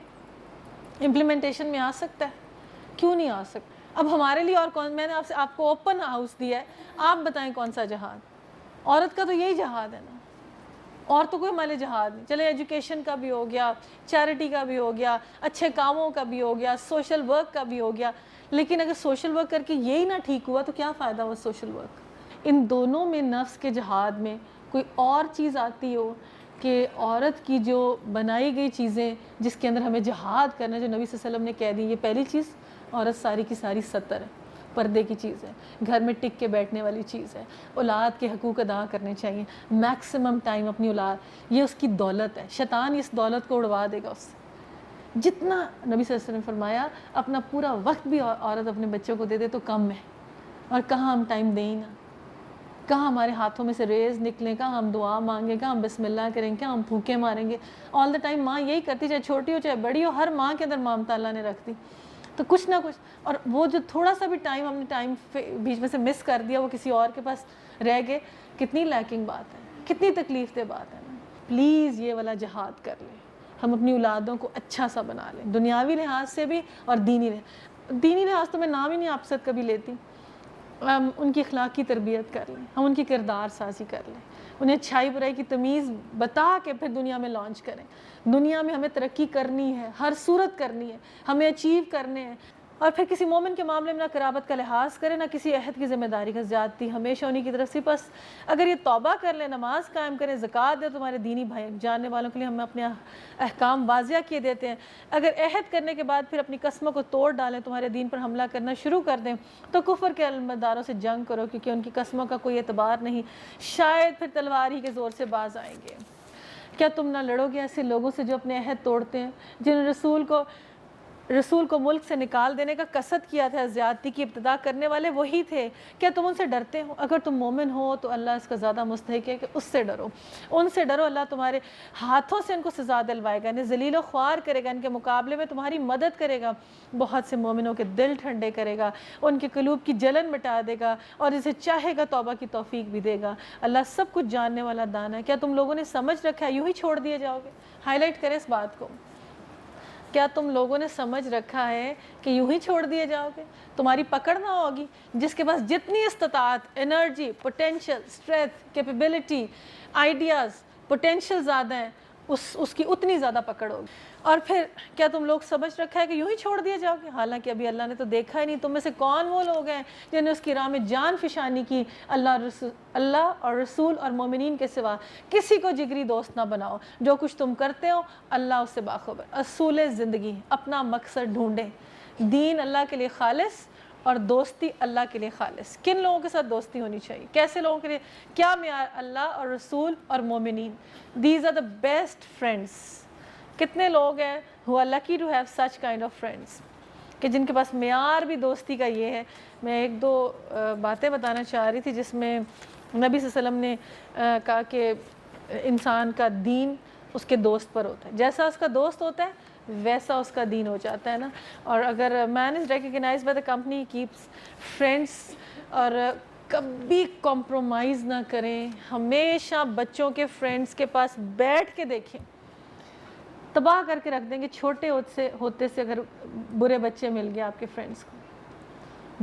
امپلیمنٹیشن میں آ سکتا ہے، کیوں نہیں آ سکتا؟ اب ہمارے لیے اور کون، میں نے آپ کو اوپن ہاؤس دیا ہے، آپ بتائیں کون سا جہاد؟ عورت کا تو یہی جہاد ہے نا، اور تو کوئی ہمارے جہاد نہیں۔ چلے ایجوکیشن کا بھی ہو گیا، چیریٹی کا بھی ہو گیا، اچھے کاموں کا بھی ہو گیا، سوشل ورک کا بھی ہو گیا، لیکن اگر سوشل ورک کر کے یہی نہ ٹھیک ہوا تو کیا فائدہ ہوا سوشل ورک؟ ان دونوں میں، نفس کے جہاد میں کوئی اور چیز آتی ہو کہ عورت کی جو بنائی گئی چیزیں جس کے اندر ہمیں جہاد کرنا، جو نبی صلی اللہ علیہ وسلم نے کہہ دی، یہ پہلی چیز، عورت ساری کی ساری ستر ہے، پردے کی چیز ہے، گھر میں ٹک کے بیٹھنے والی چیز ہے، اولاد کے حقوق ادا کرنے چاہیے، میکسیمم ٹائم اپنی اولاد، یہ اس کی دولت ہے، شیطان اس دولت کو اڑوا دے گا اس سے۔ جتنا نبی صلی اللہ علیہ وسلم نے فرمایا اپنا پورا وقت بھی عورت اپنے بچوں کو دے دے تو کم ہے، اور کہاں ہم ٹائم دیں نا، کہاں ہمارے ہاتھوں میں سے ریز نکلیں، کہاں ہم دعا مانگیں، کہاں ہم بسم اللہ کریں، کہاں ہم پھونکے ماریں گے۔ آل دا ٹائم ماں یہی کرتی، چاہے چھوٹی ہو چاہے بڑی ہو، ہر ماں کے اندر ممتا اللہ نے رکھ دی، تو کچھ نہ کچھ، اور وہ جو تھوڑا سا بھی ٹائم ہم نے ٹائم بیچ میں سے مس کر دیا، وہ کسی اور کے پاس رہ گئے، کتنی لیکنگ بات ہے، کتنی تکلیف دہ بات ہے نا۔ پلیز یہ والا جہاد کر لیں، ہم اپنی اولادوں کو اچھا سا بنا لیں، دنیاوی لحاظ سے بھی اور دینی لحاظ تو میں نام ہی نہیں آپ سے کبھی لیتی، ہم ان کی اخلاقی تربیت کر لیں، ہم ان کی کردار سازی کر لیں، انہیں اچھائی برائی کی تمیز بتا کے پھر دنیا میں لانچ کریں۔ دنیا میں ہمیں ترقی کرنی ہے، ہر صورت کرنی ہے، ہمیں اچیو کرنے ہیں، اور پھر کسی مومن کے معاملے میں نہ قرابت کا لحاظ کریں، نہ کسی عہد کی ذمہ داری کا زیادتی، ہمیشہ انہی کی طرف سے۔ بس اگر یہ توبہ کر لیں، نماز قائم کریں، زکوٰۃ دیں، تمہارے دینی بھائی جاننے والوں کے لیے ہم اپنے احکام واضح کیے دیتے ہیں۔ اگر عہد کرنے کے بعد پھر اپنی قسموں کو توڑ ڈالیں، تمہارے دین پر حملہ کرنا شروع کر دیں، تو کفر کے علمبرداروں سے جنگ کرو، کیونکہ ان کی قسموں کا کوئی اعتبار نہیں، شاید پھر تلوار ہی کے زور سے باز آئیں گے۔ کیا تم نہ لڑو گے ایسے لوگوں سے جو اپنے عہد توڑتے ہیں، جنہوں نے رسول کو رسول کو ملک سے نکال دینے کا قصد کیا تھا، زیادتی کی ابتدا کرنے والے وہی تھے۔ کیا تم ان سے ڈرتے ہو؟ اگر تم مومن ہو تو اللہ اس کا زیادہ مستحق ہے کہ اس سے ڈرو، ان سے ڈرو۔ اللہ تمہارے ہاتھوں سے ان کو سزا دلوائے گا، انہیں ذلیل و خوار کرے گا، ان کے مقابلے میں تمہاری مدد کرے گا، بہت سے مومنوں کے دل ٹھنڈے کرے گا، ان کے قلوب کی جلن مٹا دے گا، اور جسے چاہے گا توبہ کی توفیق بھی دے گا۔ اللہ سب کچھ جاننے والا دانا ہے۔ کیا تم لوگوں نے سمجھ رکھا ہے یوں ہی چھوڑ دیے جاؤ گے؟ ہائی لائٹ کریں اس بات کو، کیا تم لوگوں نے سمجھ رکھا ہے کہ یوں ہی چھوڑ دیے جاؤ گے؟ تمہاری پکڑ نہ ہوگی، جس کے پاس جتنی استطاعت، energy, potential, strength, capability, ideas, potential زیادہ ہیں، اس کی اتنی زیادہ پکڑ ہوگی۔ اور پھر کیا تم لوگ سمجھ رکھا ہے کہ یوں ہی چھوڑ دیے جاؤ گے؟ حالانکہ ابھی اللہ نے تو دیکھا ہی نہیں تم میں سے کون وہ لوگ ہیں جنہوں نے اس کی راہ میں جان فشانی کی۔ اللہ اور رسول اور مومنین کے سوا کسی کو جگری دوست نہ بناؤ، جو کچھ تم کرتے ہو اللہ اس سے باخبر۔ اصول زندگی، اپنا مقصد ڈھونڈیں، دین اللہ کے لیے خالص اور دوستی اللہ کے لیے خالص۔ کن لوگوں کے ساتھ دوستی ہونی چاہیے؟ کیسے لوگوں کے لیے؟ کیا معیار؟ اللہ اور رسول اور مومنین، these are the best friends. کتنے لوگ ہیں who are lucky to have such kind of friends کہ جن کے پاس معیار بھی دوستی کا یہ ہے۔ میں ایک دو باتیں بتانا چاہ رہی تھی جس میں نبی صلی اللہ علیہ وسلم نے کہا کہ انسان کا دین اس کے دوست پر ہوتا ہے، جیسا اس کا دوست ہوتا ہے ویسا اس کا دین ہو جاتا ہے نا۔ اور اگر man is recognized by the company keeps friends, اور کبھی کمپرومائز نہ کریں، ہمیشہ بچوں کے فرینڈس کے پاس بیٹھ کے دیکھیں، تباہ کر کے رکھ دیں گے۔ چھوٹے ہوتے سے اگر برے بچے مل گئے آپ کے فرینڈس کو،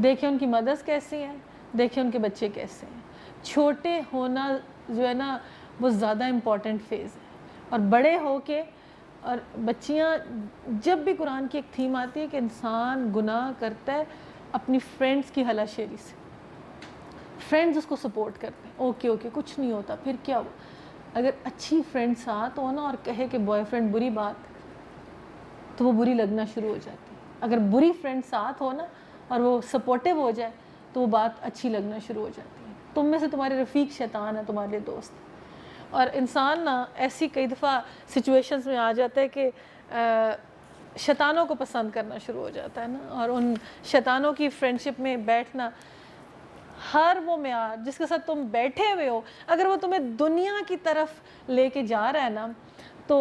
دیکھیں ان کی مدرس کیسی ہیں، دیکھیں ان کے بچے کیسے ہیں۔ چھوٹے ہونا جو ہے نا وہ زیادہ امپورٹنٹ فیز ہے، اور بڑے ہو کے، اور بچیاں جب بھی قرآن کی ایک تھیم آتی ہے کہ انسان گناہ کرتا ہے اپنی فرینڈس کی ہلا شیری سے، فرینڈز اس کو سپورٹ کرتے ہیں، اوکے کچھ نہیں ہوتا، پھر کیا ہو۔ اگر اچھی فرینڈ ساتھ ہو نا اور کہے کہ بوائے فرینڈ بری بات، تو وہ بری لگنا شروع ہو جاتی ہے۔ اگر بری فرینڈ ساتھ ہو نا اور وہ سپورٹیو ہو جائے تو وہ بات اچھی لگنا شروع ہو جاتی ہے۔ تم میں سے تمہارے رفیق شیطان ہے، تمہارے دوست۔ اور انسان نا ایسی کئی دفعہ سچویشنز میں آ جاتا ہے کہ شیطانوں کو پسند کرنا شروع ہو جاتا ہے نا، اور ان شیطانوں کی فرینڈشپ میں بیٹھنا، ہر وہ معیار جس کے ساتھ تم بیٹھے ہوئے ہو اگر وہ تمہیں دنیا کی طرف لے کے جا رہا ہے نا، تو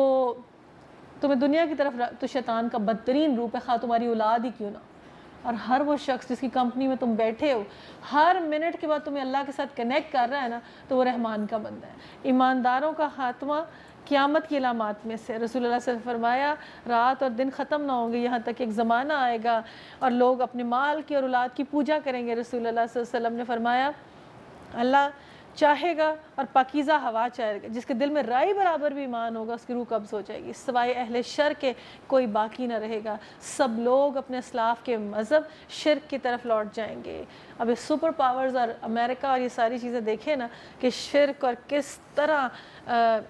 تمہیں دنیا کی طرف، تو شیطان کا بدترین روپ ہے، خواہ تمہاری اولاد ہی کیوں نہ۔ اور ہر وہ شخص جس کی کمپنی میں تم بیٹھے ہو ہر منٹ کے بعد تمہیں اللہ کے ساتھ کنیکٹ کر رہا ہے نا، تو وہ رحمان کا بندہ ہے۔ ایمانداروں کا خاتمہ قیامت کی علامات میں سے، رسول اللہ صلی اللہ علیہ وسلم نے فرمایا رات اور دن ختم نہ ہوں گے یہاں تک ایک زمانہ آئے گا اور لوگ اپنے مال کی اور اولاد کی پوجا کریں گے۔ رسول اللہ صلی اللہ علیہ وسلم نے فرمایا اللہ چاہے گا اور پاکیزہ ہوا چاہے گا، جس کے دل میں رائی برابر بھی ایمان ہوگا اس کی روح قبض ہو جائے گی، سوائے اہل شر کے کوئی باقی نہ رہے گا، سب لوگ اپنے اسلاف کے مذہب شرک کی طرف لوٹ جائیں گے۔ اب یہ سپر پاورز اور امریکہ اور یہ ساری چیزیں دیکھیں نا کہ شرک اور کس طرح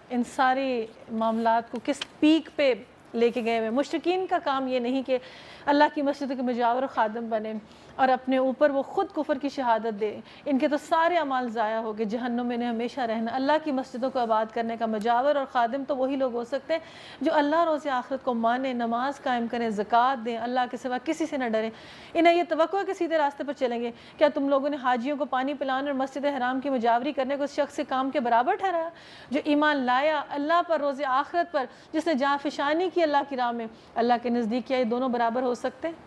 ان ساری معاملات کو کس پیک پہ لے کے گئے ہوئے۔ مشرکین کا کام یہ نہیں کہ اللہ کی مسجد کے مجاور و خادم بنے اور اپنے اوپر وہ خود کفر کی شہادت دے، ان کے تو سارے اعمال ضائع ہو گئے، جہنم میں انہیں ہمیشہ رہنا۔ اللہ کی مسجدوں کو آباد کرنے کا مجاور اور خادم تو وہی لوگ ہو سکتے ہیں جو اللہ روز آخرت کو مانیں، نماز قائم کریں، زکوٰۃ دیں، اللہ کے سوا کسی سے نہ ڈریں۔ انہیں یہ توقع ہے کہ سیدھے راستے پر چلیں گے۔ کیا تم لوگوں نے حاجیوں کو پانی پلانے اور مسجد حرام کی مجاوری کرنے کو اس شخص کے کام کے برابر ٹھہرایا جو ایمان لایا اللہ پر، روز آخرت پر، جس نے جاں فشانی کی اللہ کی راہ میں؟ اللہ کے نزدیک کیا یہ دونوں برابر ہو سکتے ہیں؟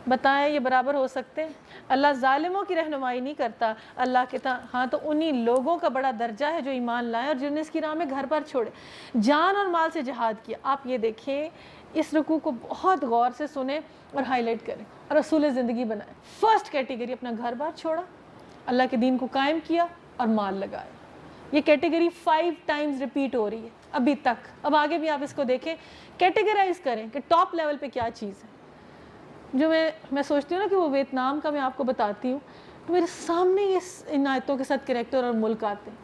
بتائیں یہ برابر ہو سکتے ہیں؟ اللہ ظالموں کی رہنمائی نہیں کرتا، اللہ کہتا ہاں تو انہی لوگوں کا بڑا درجہ ہے جو ایمان لائے اور جنہوں نے اس کی راہ میں گھر پر چھوڑے، جان اور مال سے جہاد کیا۔ آپ یہ دیکھیں، اس رکوع کو بہت غور سے سنیں اور ہائی لائٹ کریں اور اصول زندگی بنائیں۔ فرسٹ کیٹیگری، اپنا گھر بار چھوڑا، اللہ کے دین کو قائم کیا اور مال لگایا۔ یہ کیٹیگری 5 ٹائمز ریپیٹ ہو رہی ہے ابھی تک، اب آگے بھی آپ اس کو دیکھیں، کیٹیگرائز کریں کہ ٹاپ لیول پہ کیا چیز ہے۔ جو میں سوچتی ہوں نا کہ وہ ویتنام کا میں آپ کو بتاتی ہوں تو میرے سامنے ان آیتوں کے ساتھ کریکٹر اور ملک آتے ہیں،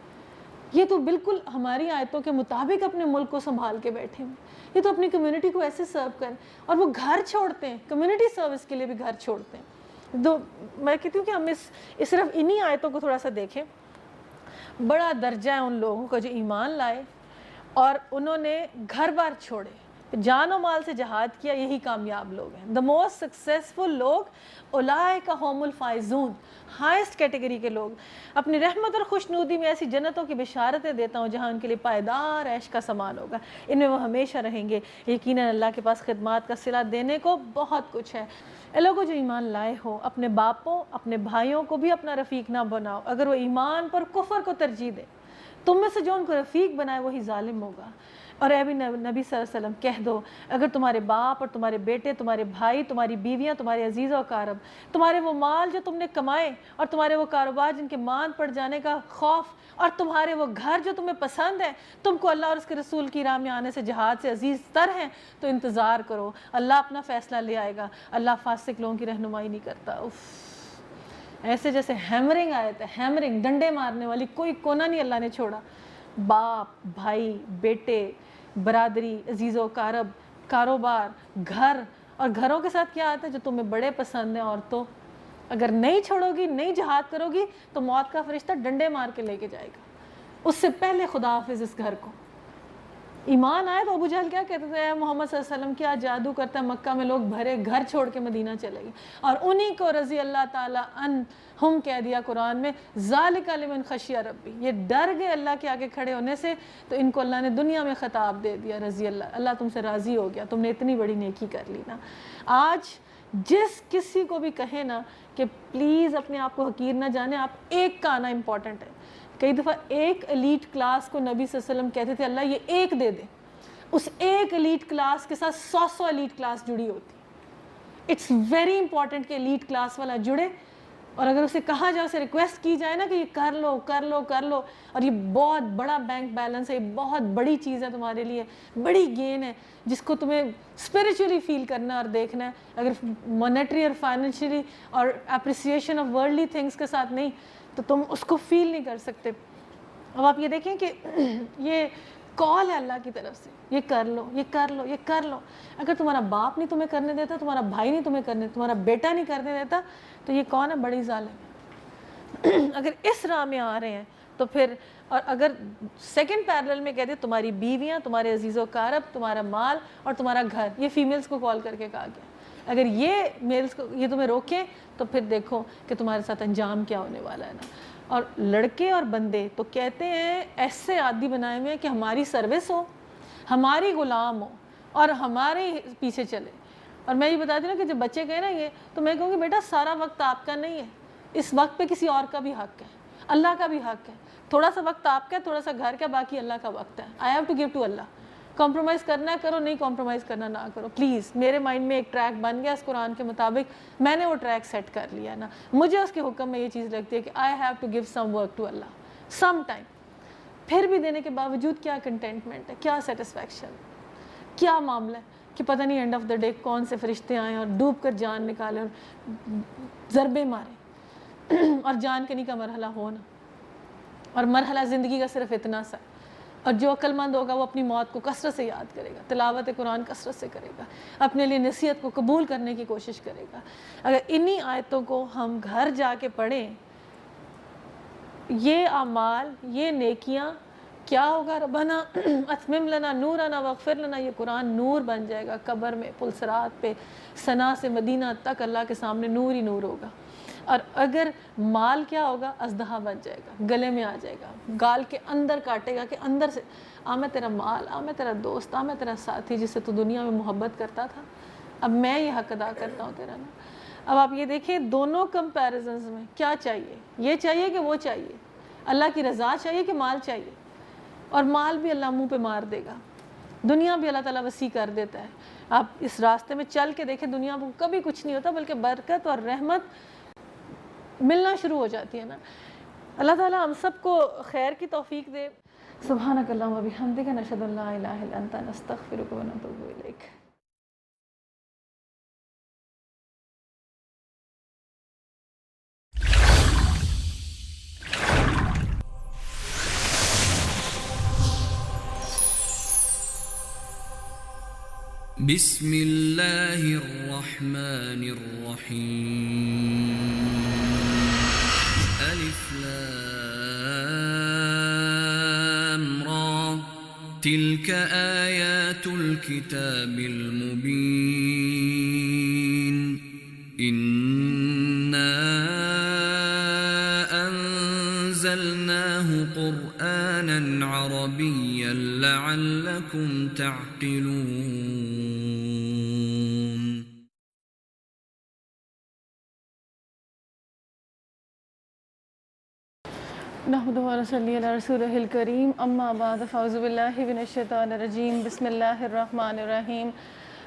یہ تو بالکل ہماری آیتوں کے مطابق اپنے ملک کو سنبھال کے بیٹھے ہیں، یہ تو اپنی کمیونٹی کو ایسے سرو کریں، اور وہ گھر چھوڑتے ہیں، کمیونٹی سروس کے لیے بھی گھر چھوڑتے ہیں۔ میں کہتی ہوں کہ ہم صرف انہی آیتوں کو تھوڑا سا دیکھیں، بڑا درجہ ہے ان لوگوں کا جو ایمان لائے اور انہوں نے گھر بار چھوڑے، جان و مال سے جہاد کیا، یہی کامیاب لوگ ہیں. دا موسٹ سکسیسفل لوگ اولئک هم الفائزون، ہائیسٹ کیٹیگری کے لوگ. اپنی رحمت اور خوشنودی میں ایسی جنتوں کی بشارتیں دیتا ہوں جہاں ان کے لیے پائیدار عیش کا سامان ہوگا، ان میں وہ ہمیشہ رہیں گے. یقیناً اللہ کے پاس خدمات کا صلہ دینے کو بہت کچھ ہے. اے لوگوں جو ایمان لائے ہو، اپنے باپوں اپنے بھائیوں کو بھی اپنا رفیق نہ بناؤ اگر وہ ایمان پر کفر کو ترجیح دے. تم میں سے جو ان کو رفیق بنائے وہی ظالم ہوگا. اور اے بھی نبی صلی اللہ علیہ وسلم کہہ دو، اگر تمہارے باپ اور تمہارے بیٹے، تمہارے بھائی، تمہاری بیویاں، تمہارے عزیز و اقارب، تمہارے وہ مال جو تم نے کمائے اور تمہارے وہ کاروبار جن کے مان پڑ جانے کا خوف، اور تمہارے وہ گھر جو تمہیں پسند ہے، تم کو اللہ اور اس کے رسول کی راہ میں آنے سے جہاد سے عزیز تر ہیں، تو انتظار کرو، اللہ اپنا فیصلہ لے آئے گا. اللہ فاسق لوگوں کی رہنمائی نہیں کرتا. ایسے جیسے ہیمرنگ آئے تھے، ہیمرنگ، ڈنڈے مارنے والی، کوئی کونا نہیں اللہ نے چھوڑا. باپ، بھائی، بیٹے، برادری، عزیز و اقارب، کاروبار، گھر، اور گھروں کے ساتھ کیا آتا ہے جو تمہیں بڑے پسند ہیں. عورتوں، اگر نہیں چھوڑو گی، نہیں جہاد کرو گی تو موت کا فرشتہ ڈنڈے مار کے لے کے جائے گا. اس سے پہلے خدا حافظ اس گھر کو. ایمان آئے تو ابو جہل کیا کہتے تھے، اے محمد صلی اللہ علیہ وسلم کیا جادو کرتا ہے، مکہ میں لوگ بھرے گھر چھوڑ کے مدینہ چلے گئے. اور انہی کو رضی اللہ تعالیٰ عنہم کہہ دیا قرآن میں، ذالک لمن خشی ربی، یہ ڈر گئے اللہ کے آگے کھڑے ہونے سے، تو ان کو اللہ نے دنیا میں خطاب دے دیا، رضی اللہ تم سے راضی ہو گیا، تم نے اتنی بڑی نیکی کر لی نا. آج جس کسی کو بھی کہے نا کہ پلیز اپنے آپ کو حقیر نہ جانے، آپ ایک کا آنا امپورٹنٹ ہے. کئی دفعہ ایک ایلیٹ کلاس کو نبی صلی اللہ علیہ وسلم کہتے تھے اللہ یہ ایک دے دے، اس ایک ایلیٹ کلاس کے ساتھ 100 ایلیٹ کلاس جڑی ہوتی. اٹس ویری امپورٹنٹ کہ ایلیٹ کلاس والا جڑے، اور اگر اسے کہا جائے، اسے ریکویسٹ کی جائے نا کہ یہ کر لو کر لو کر لو، اور یہ بہت بڑا بینک بیلنس ہے، یہ بہت بڑی چیز ہے تمہارے لیے، بڑی گین ہے جس کو تمہیں اسپریچولی فیل کرنا اور دیکھنا ہے. اگر مانیٹری اور فائنینشلی اور اپریسیشن آف ورلڈلی تھنگس کے ساتھ نہیں تو تم اس کو فیل نہیں کر سکتے. اب آپ یہ دیکھیں کہ یہ کال ہے اللہ کی طرف سے، یہ کر لو یہ کر لو یہ کر لو. اگر تمہارا باپ نہیں تمہیں کرنے دیتا، تمہارا بھائی نہیں تمہیں کرنے دیتا، تمہارا بیٹا نہیں کرنے دیتا، تو یہ کون ہے؟ بڑی ظالم ہے. اگر اس راہ میں آ رہے ہیں تو پھر، اور اگر سیکنڈ پیرلل میں کہتے تمہاری بیویاں، تمہارے عزیز و اقارب، تمہارا مال اور تمہارا گھر، یہ فیمیلز کو کال کر کے کہا گیا. اگر یہ میلز کو یہ تمہیں روکیں تو پھر دیکھو کہ تمہارے ساتھ انجام کیا ہونے والا ہے نا. اور لڑکے اور بندے تو کہتے ہیں ایسے عادی بنائے ہوئے ہیں کہ ہماری سروس ہو، ہماری غلام ہو اور ہمارے پیچھے چلے. اور میں یہ بتاتی ہوں کہ جب بچے کہیں نا یہ، تو میں کہوں گی بیٹا سارا وقت آپ کا نہیں ہے، اس وقت پہ کسی اور کا بھی حق ہے، اللہ کا بھی حق ہے. تھوڑا سا وقت آپ کا ہے، تھوڑا سا گھر کا، باقی اللہ کا وقت ہے. I have to give to Allah. Compromise کرنا ہے کرو، نہیں کمپرومائز کرنا نہ کرو پلیز. میرے مائنڈ میں ایک ٹریک بن گیا اس قرآن کے مطابق، میں نے وہ ٹریک سیٹ کر لیا نا. مجھے اس کے حکم میں یہ چیز لگتی ہے کہ I have to give some work to Allah some time. پھر بھی دینے کے باوجود کیا کنٹینٹمنٹ ہے، کیا سیٹسفیکشن، کیا معاملہ ہے کہ پتہ نہیں اینڈ آف دا ڈے کون سے فرشتے آئیں اور ڈوب کر جان نکالیں اور ضربے ماریں اور جان کنی کا مرحلہ ہونا. اور مرحلہ زندگی کا صرف اتنا سا ہے. اور جو عقل مند ہوگا وہ اپنی موت کو کثرت سے یاد کرے گا، تلاوت قرآن کثرت سے کرے گا، اپنے لیے نصیحت کو قبول کرنے کی کوشش کرے گا. اگر انہی آیتوں کو ہم گھر جا کے پڑھیں، یہ اعمال، یہ نیکیاں، کیا ہوگا؟ ربنا اتمم لنا نورنا واغفر لنا، یہ قرآن نور بن جائے گا. قبر میں، پلسرات پہ، ثنا سے مدینہ تک اللہ کے سامنے نور ہی نور ہوگا. اور اگر مال کیا ہوگا؟ ازدہا بن جائے گا، گلے میں آ جائے گا، گال کے اندر کاٹے گا کہ اندر سے میں تیرا مال، میں تیرا دوست، میں تیرا ساتھی جس سے تو دنیا میں محبت کرتا تھا، اب میں یہ حق ادا کرتا ہوں تیرا نا. اب آپ یہ دیکھیں دونوں کمپیریزنز میں کیا چاہیے؟ یہ چاہیے کہ وہ چاہیے؟ اللہ کی رضا چاہیے کہ مال چاہیے؟ اور مال بھی اللہ منہ پہ مار دے گا، دنیا بھی اللہ تعالیٰ وسیع کر دیتا ہے. آپ اس راستے میں چل کے دیکھیں، دنیا میں کبھی کچھ نہیں ہوتا بلکہ برکت اور رحمت ملنا شروع ہو جاتی ہے نا. اللہ تعالیٰ ہم سب کو خیر کی توفیق دے. سبحانک اللہم و بحمدک، نشہد ان لا الہ الا انت، نستغفرک و نتوب الیک. بسم اللہ الرحمن الرحیم. الف لام را تلك آيات الكتاب المبين إنا أنزلناه قرآنا عربيا لعلكم تعقلون نحمدہ و نصلی علی رسولہ الکریم اما بعد فاعوذ باللہ من الشیطان الرجیم بسم اللہ الرحمن الرحیم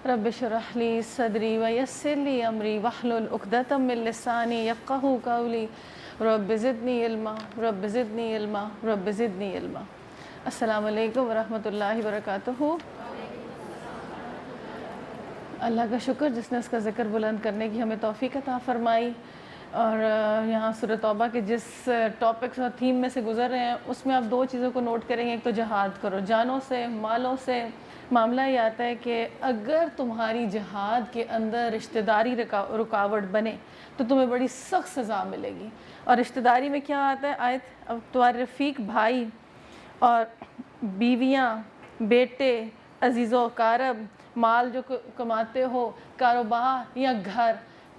رب اشرح لی صدری ویسر لی امری واحلل عقدۃ من لسانی یفقہوا قولی رب زدنی علما رب زدنی علما رب زدنی علما۔ السلام علیکم ورحمۃ اللہ وبرکاتہ۔ اللہ کا شکر جس نے اس کا ذکر بلند کرنے کی ہمیں توفیق عطا فرمائی، اور یہاں سورہ توبہ کے جس ٹاپکس اور تھیم میں سے گزر رہے ہیں اس میں آپ دو چیزوں کو نوٹ کریں گے۔ ایک تو جہاد کرو، جانوں سے مالوں سے۔ معاملہ یہ آتا ہے کہ اگر تمہاری جہاد کے اندر رشتہ داری رکاوٹ بنے تو تمہیں بڑی سخت سزا ملے گی۔ اور رشتہ داری میں کیا آتا ہے آیت؟ اب تمہارے رفیق بھائی اور بیویاں، بیٹے، عزیز و اقارب، مال جو کماتے ہو، کاروبار یا گھر،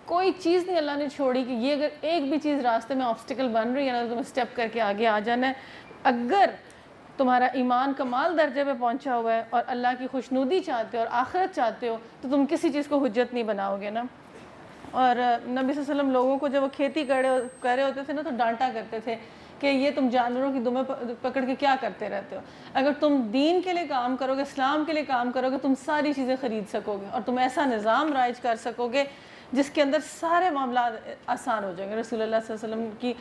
کوئی چیز نہیں اللہ نے چھوڑی کہ یہ اگر ایک بھی چیز راستے میں آبسٹیکل بن رہی ہے نا تو تمہیں اسٹیپ کر کے آگے آ جانا ہے۔ اگر تمہارا ایمان کمال درجے پہ پہنچا ہوا ہے اور اللہ کی خوشنودی چاہتے ہو اور آخرت چاہتے ہو تو تم کسی چیز کو حجت نہیں بناؤ گے نا۔ اور نبی صلی اللہ علیہ وسلم لوگوں کو جب وہ کھیتی کر رہے ہوتے تھے نا تو ڈانٹا کرتے تھے کہ یہ تم جانوروں کی دمیں پکڑ کے کیا کرتے رہتے ہو؟ اگر تم دین کے لیے کام کرو گے، اسلام کے لیے کام کرو گے، تم ساری چیزیں خرید سکو گے اور تم ایسا نظام رائج کر سکو گے جس کے اندر سارے معاملات آسان ہو جائیں گے۔ رسول اللہ صلی اللہ علیہ وسلم کی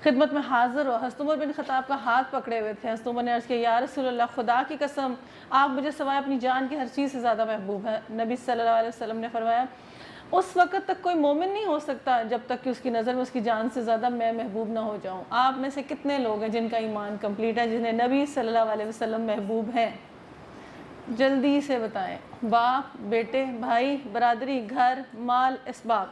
خدمت میں حاضر ہو، حضرت عمر بن خطاب کا ہاتھ پکڑے ہوئے تھے۔ حضرت عمر نے عرض کیا یا رسول اللہ، خدا کی قسم آپ مجھے سوائے اپنی جان کی ہر چیز سے زیادہ محبوب ہے۔ نبی صلی اللہ علیہ وسلم نے فرمایا اس وقت تک کوئی مومن نہیں ہو سکتا جب تک کہ اس کی نظر میں اس کی جان سے زیادہ میں محبوب نہ ہو جاؤں۔ آپ میں سے کتنے لوگ ہیں جن کا ایمان کمپلیٹ ہے، جنہیں نبی صلی اللہ علیہ وسلم محبوب ہیں؟ جلدی سے بتائیں۔ باپ، بیٹے، بھائی، برادری، گھر، مال، اسباب۔